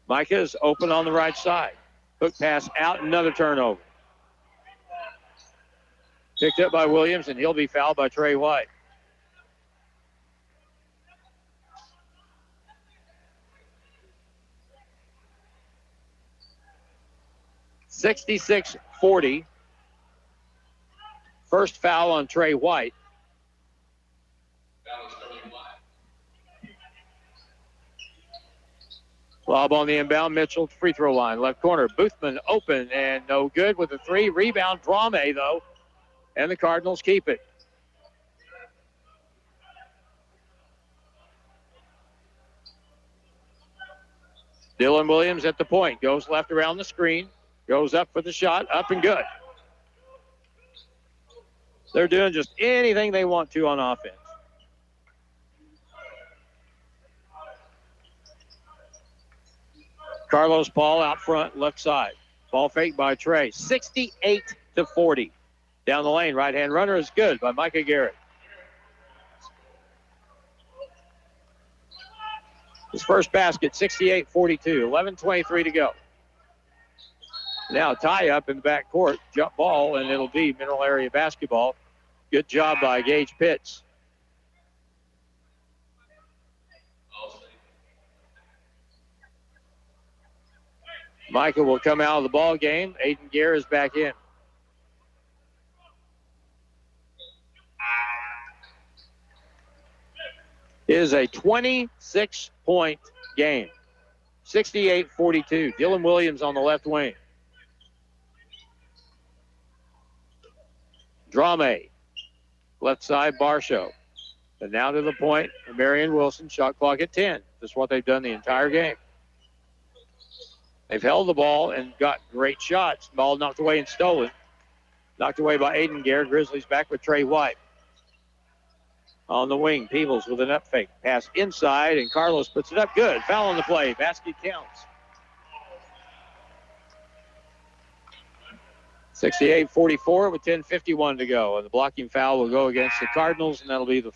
Micah's open on the right side. Hook pass out, another turnover. Picked up by Williams, and he'll be fouled by Trey White. (66-40). First foul on Trey White. Lob on the inbound. Mitchell, free throw line. Left corner. Boothman open and no good with a 3. Rebound, Drame, though. And the Cardinals keep it. Dylan Williams at the point. Goes left around the screen. Goes up for the shot. Up and good. They're doing just anything they want to on offense. Carlos Paul out front, left side. Ball fake by Trey. 68-40. Down the lane, right-hand runner is good by Micah Garrett. His first basket, 68-42. 11:23 to go. Now tie up in the backcourt, jump ball, and it'll be Mineral Area basketball. Good job by Gage Pitts. Micah will come out of the ball game. Aiden Gare is back in. It is a 26-point game. 68-42. Dylan Williams on the left wing. Drame, left side, Barshow. And now to the point, Marion Wilson, shot clock at 10. That's what they've done the entire game. They've held the ball and got great shots. Ball knocked away and stolen. Knocked away by Aiden Gare. Grizzlies back with Trey White. On the wing, Peebles with an up fake. Pass inside, and Carlos puts it up good. Foul on the play. Basket counts. 68-44 with 10:51 to go. And the blocking foul will go against the Cardinals, and that'll be the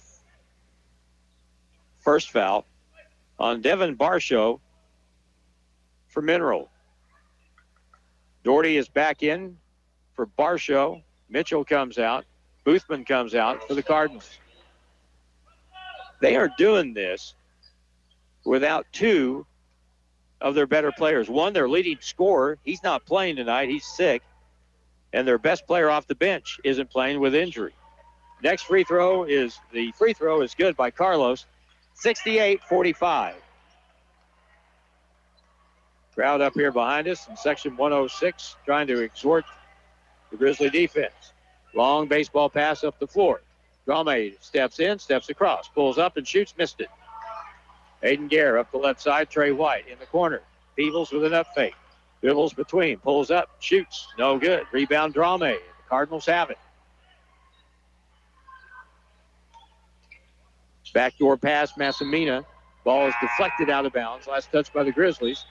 first foul on Devin Barshow for Mineral. Doherty is back in for Barshow. Mitchell comes out. Boothman comes out for the Cardinals. They are doing this without 2 of their better players. One, their leading scorer, he's not playing tonight. He's sick. And their best player off the bench isn't playing with injury. Next free throw is good by Carlos. 68-45. Crowd up here behind us in section 106 trying to exhort the Grizzly defense. Long baseball pass up the floor. Drame steps in, steps across, pulls up and shoots, missed it. Aiden Gare up the left side, Trey White in the corner. Peebles with an up fake. Dribbles between, pulls up, shoots, no good. Rebound Drame. The Cardinals have it. Backdoor pass, Massimina. Ball is deflected out of bounds. Last touch by the Grizzlies.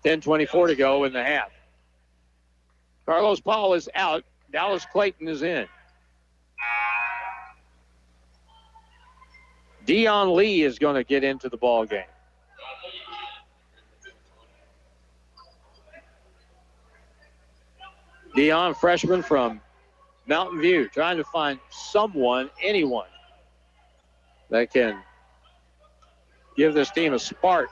10:24 to go in the half. Carlos Paul is out. Dallas Clayton is in. Dion Lee is going to get into the ball game. Dion, freshman from Mountain View, trying to find anyone that can give this team a spark.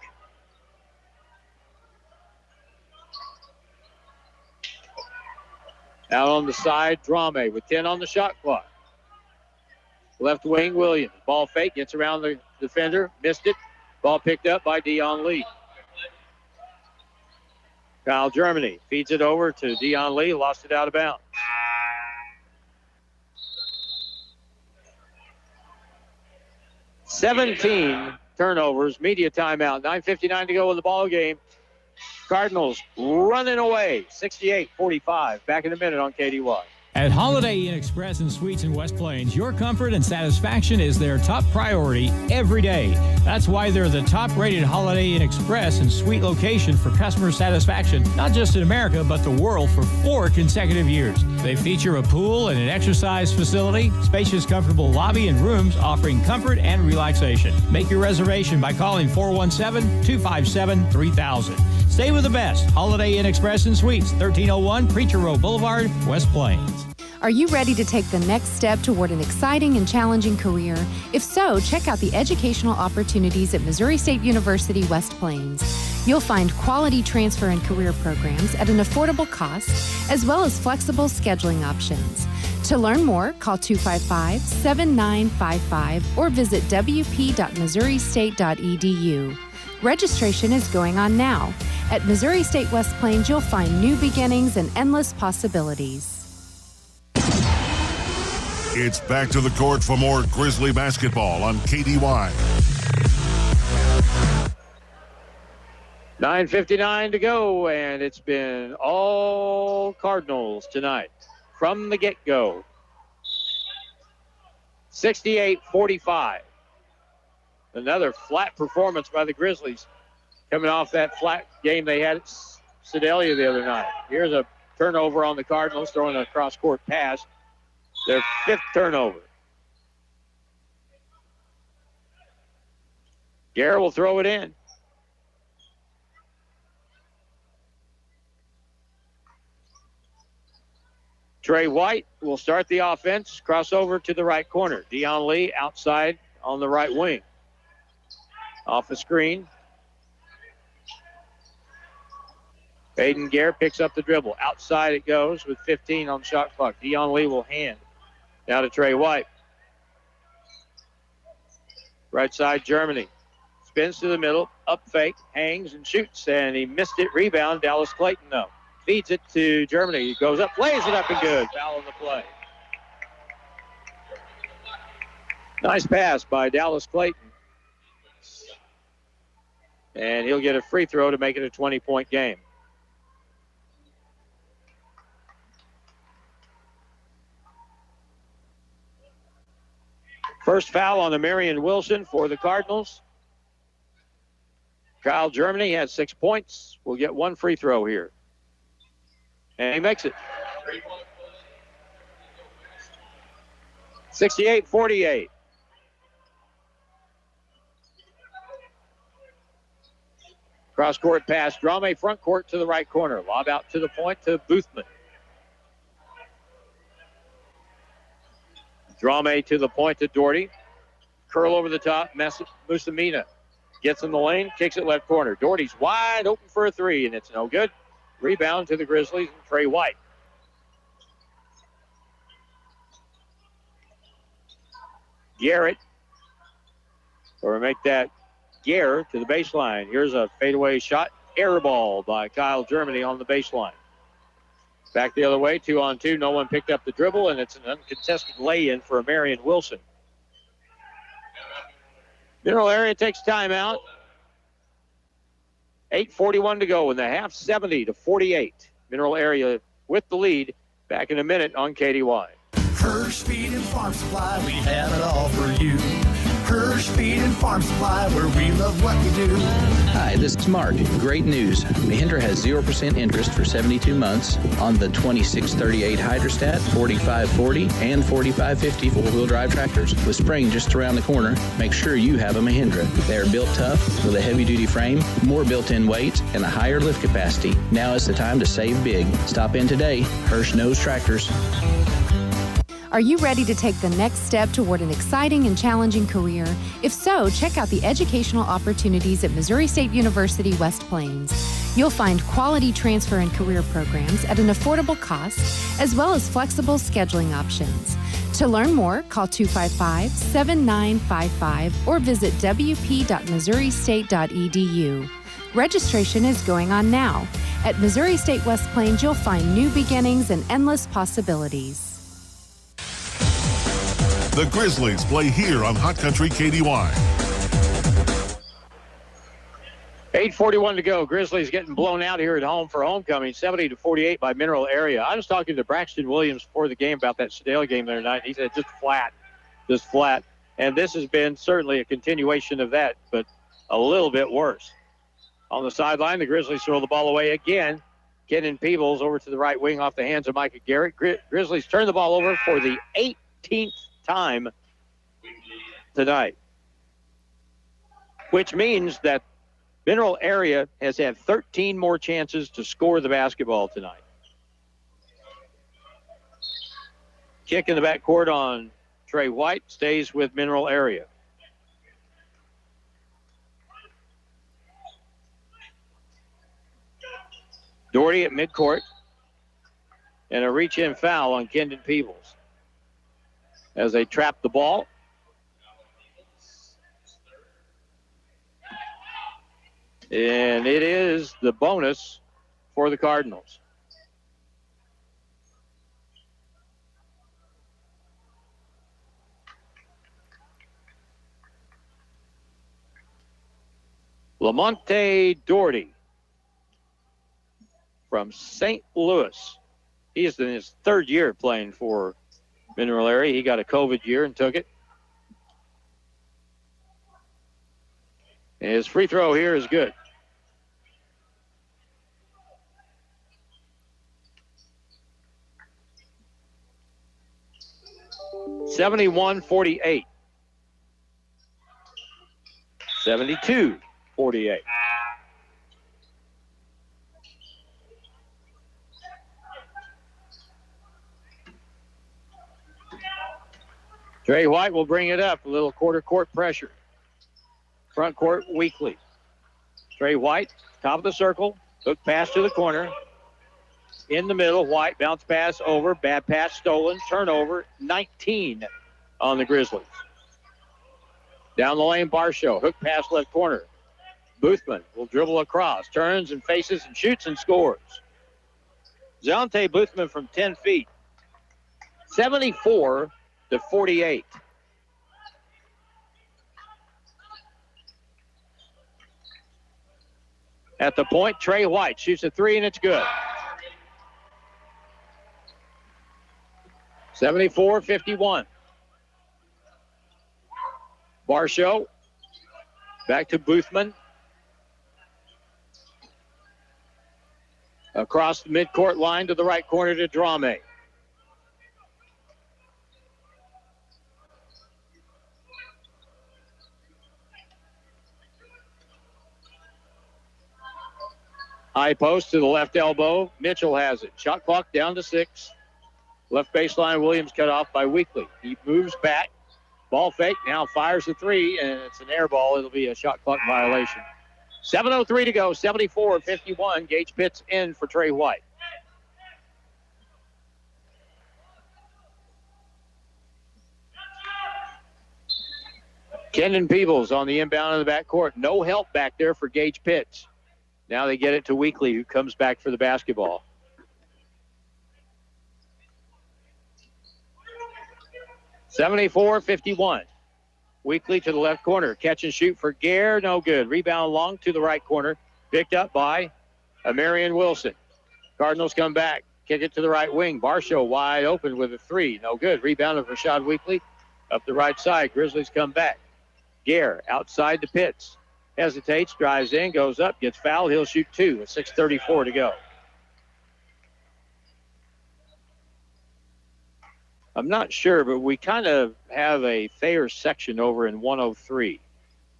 Out on the side, Drame with 10 on the shot clock. Left wing, Williams. Ball fake, gets around the defender, missed it. Ball picked up by Dion Lee. Kyle Germany feeds it over to Dion Lee, lost it out of bounds. $17 turnovers, media timeout. 9:59 to go in the ball game. Cardinals running away, 68-45. Back in a minute on KDY. At Holiday Inn Express and Suites in West Plains, your comfort and satisfaction is their top priority every day. That's why they're the top-rated Holiday Inn Express and Suite location for customer satisfaction, not just in America, but the world for 4 consecutive years. They feature a pool and an exercise facility, spacious, comfortable lobby and rooms offering comfort and relaxation. Make your reservation by calling 417-257-3000. Stay with the best. Holiday Inn Express and Suites, 1301 Preacher Row Boulevard, West Plains. Are you ready to take the next step toward an exciting and challenging career? If so, check out the educational opportunities at Missouri State University, West Plains. You'll find quality transfer and career programs at an affordable cost, as well as flexible scheduling options. To learn more, call 255-7955 or visit wp.missouristate.edu. Registration is going on now. At Missouri State West Plains, you'll find new beginnings and endless possibilities. It's back to the court for more Grizzly basketball on KDY. 9:59 to go, and it's been all Cardinals tonight from the get-go. 68-45. Another flat performance by the Grizzlies coming off that flat game they had at Sedalia the other night. Here's a turnover on the Cardinals, throwing a cross-court pass. Their 5th turnover. Garrett will throw it in. Trey White will start the offense. Crossover to the right corner. Dion Lee outside on the right wing. Off the screen. Aiden Garrett picks up the dribble. Outside it goes with 15 on the shot clock. Dion Lee will hand. Now to Trey White. Right side, Germany. Spins to the middle, up fake, hangs and shoots, and he missed it. Rebound, Dallas Clayton, though. Feeds it to Germany. He goes up, plays it up and good. Foul on the play. Nice pass by Dallas Clayton. And he'll get a free throw to make it a 20-point game. First foul on the Marion Wilson for the Cardinals. Kyle Germany has 6 points. Will get 1 free throw here. And he makes it. 68-48. Cross-court pass. Drame front court to the right corner. Lob out to the point to Boothman. Drame to the point to Doherty. Curl over the top. Musamina gets in the lane. Kicks it left corner. Doherty's wide open for a 3, and it's no good. Rebound to the Grizzlies and Trey White. Garrett. Or make that Garrett to the baseline. Here's a fadeaway shot. Air ball by Kyle Germany on the baseline. Back the other way, 2-on-2. No one picked up the dribble, and it's an uncontested lay-in for Marion Wilson. Mineral Area takes timeout. 8:41 to go in the half, 70-48. Mineral Area with the lead. Back in a minute on KDY. Hirsch Feed and Farm Supply, we have it all for you. Hirsch Feed and Farm Supply, where we love what we do. Hi, this is Mark. Great news. Mahindra has 0% interest for 72 months on the 2638 Hydrostat, 4540, and 4550 four-wheel drive tractors. With spring just around the corner, make sure you have a Mahindra. They are built tough with a heavy-duty frame, more built-in weight, and a higher lift capacity. Now is the time to save big. Stop in today. Hirsch knows tractors. Are you ready to take the next step toward an exciting and challenging career? If so, check out the educational opportunities at Missouri State University West Plains. You'll find quality transfer and career programs at an affordable cost, as well as flexible scheduling options. To learn more, call 255-7955 or visit wp.missouristate.edu. Registration is going on now. At Missouri State West Plains, you'll find new beginnings and endless possibilities. The Grizzlies play here on Hot Country KDY. 8:41 to go. Grizzlies getting blown out here at home for homecoming, 70-48 by Mineral Area. I was talking to Braxton Williams before the game about that Sedalia game the other night. He said just flat. And this has been certainly a continuation of that, but a little bit worse. On the sideline, the Grizzlies throw the ball away again. Kenan Peebles over to the right wing off the hands of Micah Garrett. Grizzlies turn the ball over for the 18th time tonight, which means that Mineral Area has had 13 more chances to score the basketball tonight. Kick in the backcourt on Trey White, stays with Mineral Area. Doherty at midcourt, and a reach-in foul on Kenan Peebles as they trap the ball. And it is the bonus for the Cardinals. Lamonte Doherty from St. Louis. He is in his third year playing for Mineral Area. He got a COVID year and took it. And his free throw here is good. (71-48). 72-48. Trey White will bring it up. A little quarter court pressure. Front court Weekly. Trey White, top of the circle. Hook pass to the corner. In the middle, White bounce pass over. Bad pass stolen. Turnover 19 on the Grizzlies. Down the lane, Barshow. Hook pass left corner. Boothman will dribble across. Turns and faces and shoots and scores. Zonte Boothman from 10 feet. 74-48. At the point, Trey White shoots a three, and it's good. 74-51. Barshow. Back to Boothman. Across the midcourt line to the right corner to Drame. High post to the left elbow. Mitchell has it. Shot clock down to 6. Left baseline, Williams cut off by Weekly. He moves back. Ball fake, now fires the three, and it's an air ball. It'll be a shot clock violation. 7:03 to go, 74-51. Gage Pitts in for Trey White. Kendon Peebles on the inbound in the backcourt. No help back there for Gage Pitts. Now they get it to Weekly, who comes back for the basketball. (74-51). Weekly to the left corner. Catch and shoot for Gare. No good. Rebound long to the right corner. Picked up by Marion Wilson. Cardinals come back. Kick it to the right wing. Barshow wide open with a three. No good. Rebound of Rashad Weekly up the right side. Grizzlies come back. Gare outside the Pitts. Hesitates, drives in, goes up, gets fouled. He'll shoot two with 6:34 to go. I'm not sure, but we kind of have a Thayer section over in 103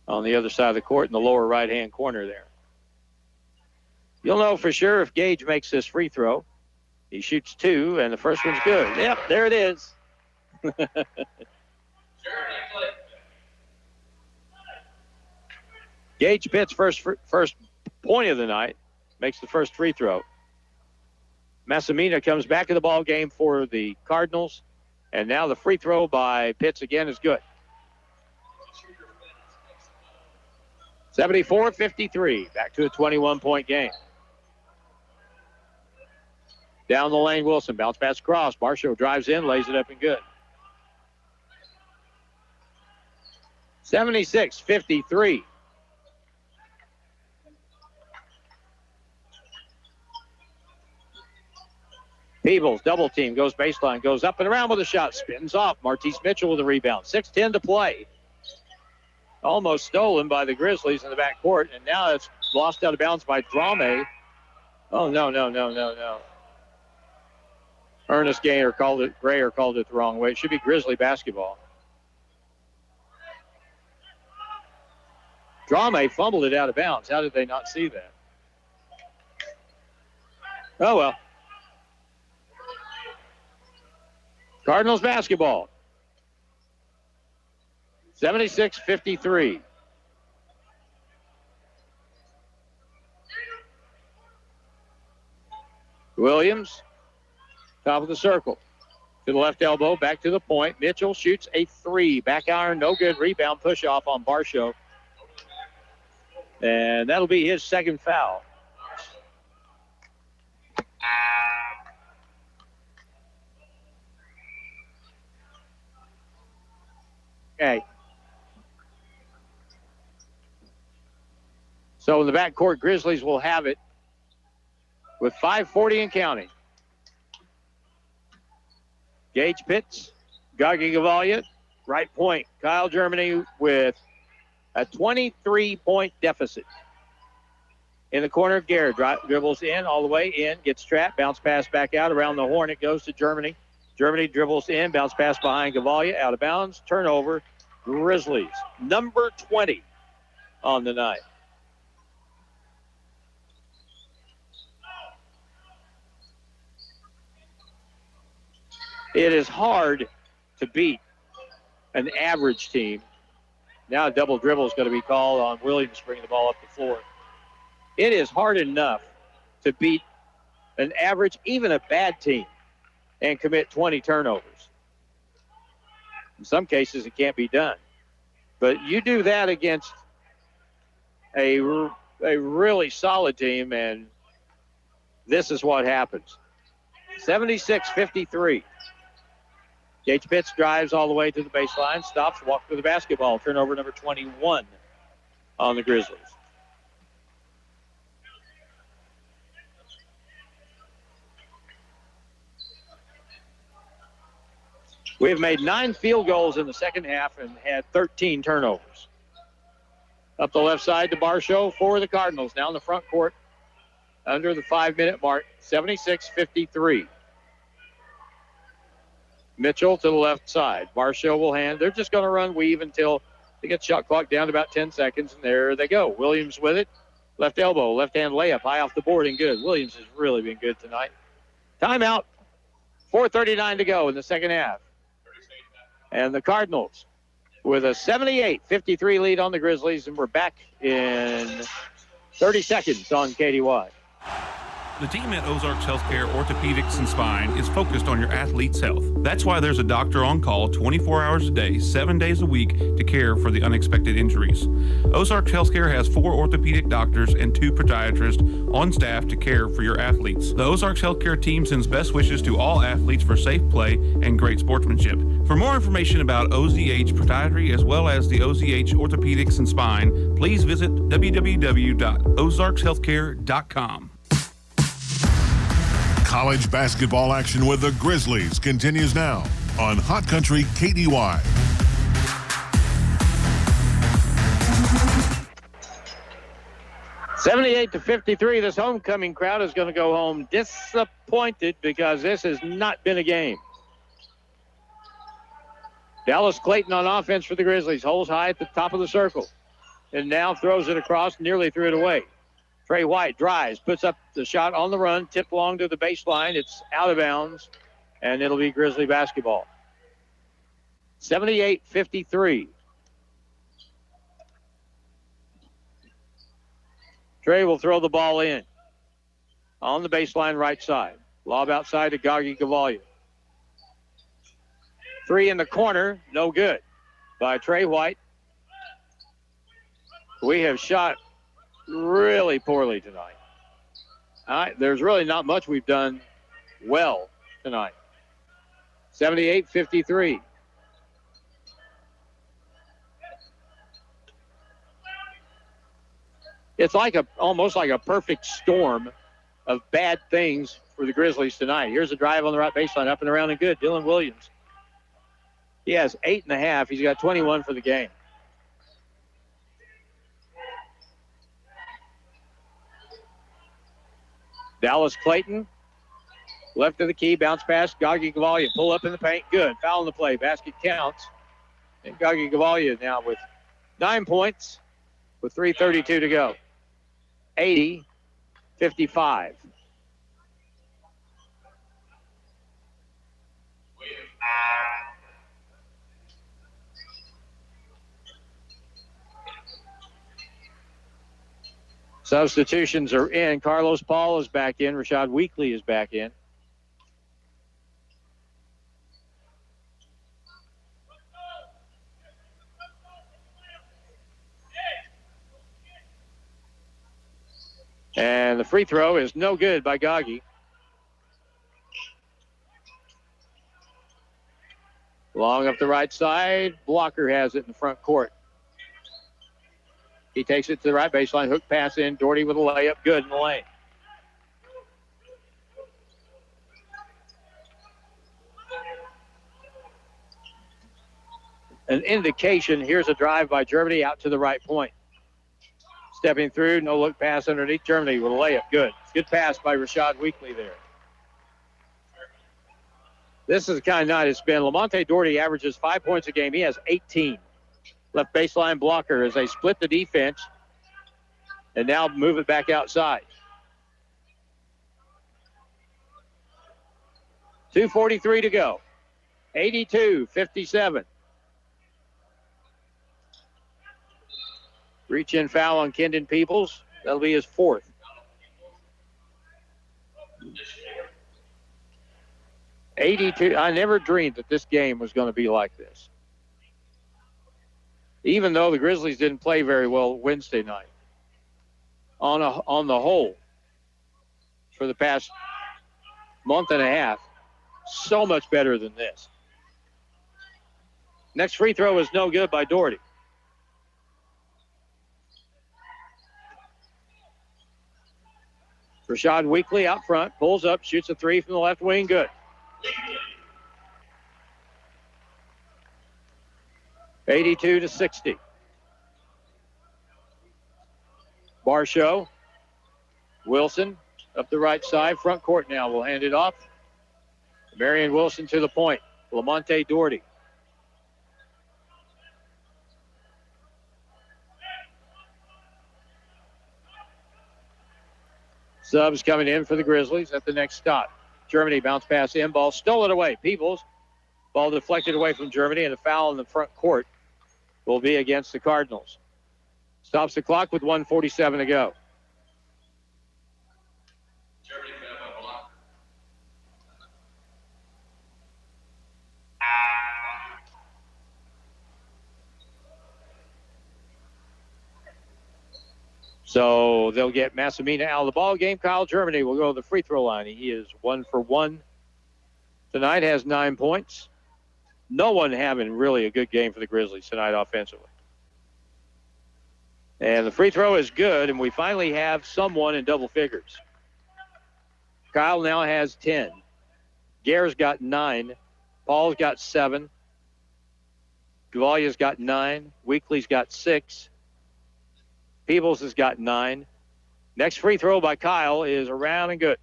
on the other side of the court in the lower right-hand corner there. You'll know for sure if Gage makes this free throw. He shoots two, and the first one's good. Yep, there it is. Gage Pitts' first point of the night, makes the first free throw. Massimina comes back in the ball game for the Cardinals, and now the free throw by Pitts again is good. 74-53, back to a 21-point game. Down the lane, Wilson, bounce pass across. Barshow drives in, lays it up and good. 76-53. Peebles, double team, goes baseline, goes up and around with a shot, spins off. Martise Mitchell with a rebound. 6:10 to play. Almost stolen by the Grizzlies in the backcourt, and now it's lost out of bounds by Drame. Oh, no. Ernest Grayer called it the wrong way. It should be Grizzly basketball. Drame fumbled it out of bounds. How did they not see that? Oh, well. Cardinals basketball. 76-53. Williams, top of the circle. To the left elbow, back to the point. Mitchell shoots a three. Back iron, no good. Rebound, push off on Barshow. And that'll be his second foul. Okay. So in the backcourt, Grizzlies will have it with 5:40 and counting. Gage Pitts, Gagi Gavalia, right point. Kyle Germany with a 23-point deficit. In the corner, Garrett dribbles in, all the way in, gets trapped, bounce pass back out. Around the horn, it goes to Germany. Germany dribbles in, bounce pass behind Gavalia, out of bounds, turnover, Grizzlies. Number 20 on the night. It is hard to beat an average team. Now a double dribble is going to be called on Williams bringing the ball up the floor. It is hard enough to beat an average, even a bad team, and commit 20 turnovers. In some cases, it can't be done. But you do that against a really solid team, and this is what happens. 76-53. Gage Pitts drives all the way to the baseline, stops, walks with the basketball. Turnover number 21 on the Grizzlies. We have made 9 field goals in the second half and had 13 turnovers. Up the left side to Barshow for the Cardinals. Now in the front court under the 5-minute mark, 76-53. Mitchell to the left side. Barshow will hand. They're just going to run weave until they get shot clock down to about 10 seconds, and there they go. Williams with it. Left elbow, left-hand layup, high off the board and good. Williams has really been good tonight. Timeout. 4:39 to go in the second half. And the Cardinals with a 78-53 lead on the Grizzlies, and we're back in 30 seconds on KDY. The team at Ozarks Healthcare Orthopedics and Spine is focused on your athlete's health. That's why there's a doctor on call 24 hours a day, 7 days a week to care for the unexpected injuries. Ozarks Healthcare has 4 orthopedic doctors and 2 podiatrists on staff to care for your athletes. The Ozarks Healthcare team sends best wishes to all athletes for safe play and great sportsmanship. For more information about OZH Podiatry as well as the OZH Orthopedics and Spine, please visit www.ozarkshealthcare.com. College basketball action with the Grizzlies continues now on Hot Country KDY. (78-53). This homecoming crowd is going to go home disappointed because this has not been a game. Dallas Clayton on offense for the Grizzlies. Holds high at the top of the circle. And now throws it across, nearly threw it away. Trey White drives, puts up the shot on the run, tipped long to the baseline. It's out of bounds, and it'll be Grizzly basketball. 78-53. Trey will throw the ball in on the baseline right side. Lob outside to Gagi Gavalia. 3 in the corner, no good by Trey White. We have shot really poorly tonight. There's really not much we've done well tonight. 78-53. It's almost like a perfect storm of bad things for the Grizzlies tonight. Here's a drive on the right baseline, up and around and good. Dylan Williams. He has 8.5. He's got 21 for the game. Dallas Clayton, left of the key, bounce pass, Gagi Gavalia, pull up in the paint, good. Foul in the play, basket counts. And Gagi Gavalia now with 9 points with 3:32 to go. 80-55. Substitutions are in. Carlos Paul is back in. Rashad Weekly is back in. And the free throw is no good by Gaggi. Long up the right side. Blocker has it in the front court. He takes it to the right baseline. Hook pass in. Doherty with a layup. Good in the lane. An indication. Here's a drive by Germany out to the right point. Stepping through. No look pass underneath. Germany with a layup. Good. Good pass by Rashad Weekly there. This is the kind of night it's been. Lamonte Doherty averages 5 points a game. He has 18. Left baseline blocker as they split the defense and now move it back outside. 2:43 to go. 82-57. Reach in foul on Kendon Peoples. That'll be his fourth. I never dreamed that this game was going to be like this. Even though the Grizzlies didn't play very well Wednesday night. On the whole, for the past month and a half, so much better than this. Next free throw is no good by Doherty. Rashad Weekly out front, pulls up, shoots a three from the left wing, good. 82-60. Barshow, Wilson up the right side, front court now. We'll hand it off. Marion Wilson to the point. Lamonte Doherty. Subs coming in for the Grizzlies at the next stop. Germany bounce pass in, ball stolen away. Peebles, ball deflected away from Germany, and a foul in the front court will be against the Cardinals. Stops the clock with 1:47 to go. So they'll get Massimina out of the ball game. Kyle Germany will go to the free throw line. He is 1 for 1 tonight, has 9 points. No one having really a good game for the Grizzlies tonight offensively. And the free throw is good, and we finally have someone in double figures. Kyle now has 10. Gare's got 9. Paul's got 7. Gavalia's got 9. Weekly's got 6. Peebles has got 9. Next free throw by Kyle is around and good.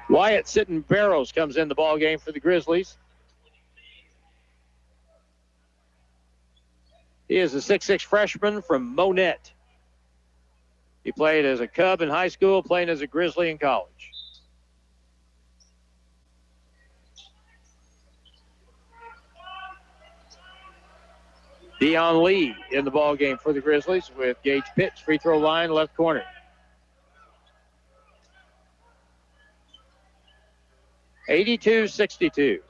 Wyatt Sitton-Barrows comes in the ball game for the Grizzlies. He is a 6'6 freshman from Monette. He played as a Cub in high school, playing as a Grizzly in college. Dion Lee in the ball game for the Grizzlies with Gage Pitts, free throw line, left corner. (82-62).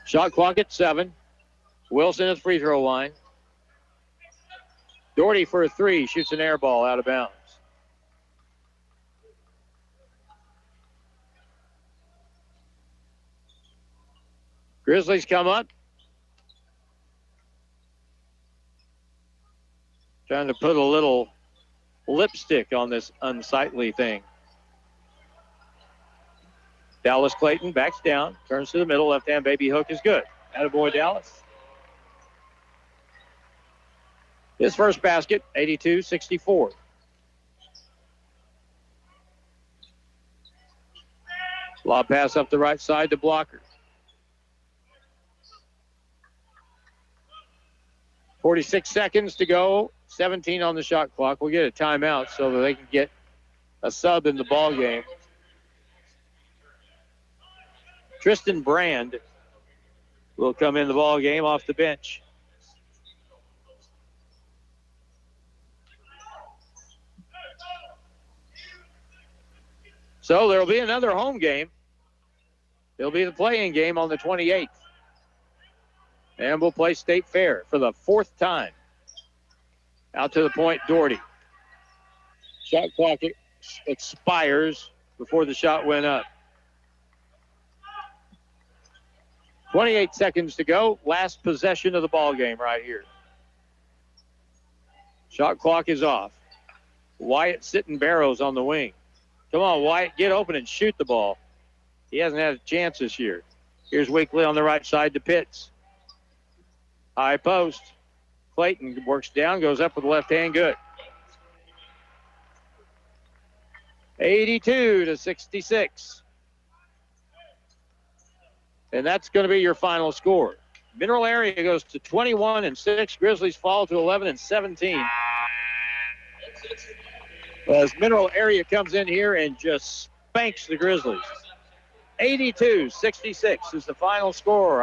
Shot clock at 7. Wilson at free throw line. Doherty for a 3, shoots an air ball out of bounds. Grizzlies come up. Trying to put a little lipstick on this unsightly thing. Dallas Clayton backs down, turns to the middle, left-hand baby hook is good. Attaboy Dallas. His first basket, 82-64. Lob pass up the right side to Blocker. 46 seconds to go, 17 on the shot clock. We'll get a timeout so that they can get a sub in the ball game. Tristan Brand will come in the ball game off the bench. So there will be another home game It'll be the play-in game on the 28th. And we'll play State Fair for the 4th time. Out to the point, Doherty. Shot clock expires before the shot went up. 28 seconds to go. Last possession of the ball game right here. Shot clock is off. Wyatt sitting barrows on the wing. Come on, Wyatt, get open and shoot the ball. He hasn't had a chance this year. Here's Weekley on the right side to Pitts. High post. Clayton works down, goes up with the left hand, good. 82-66. And that's going to be your final score. Mineral Area goes to 21-6. Grizzlies fall to 11-17. As Mineral Area comes in here and just spanks the Grizzlies. 82-66 is the final score.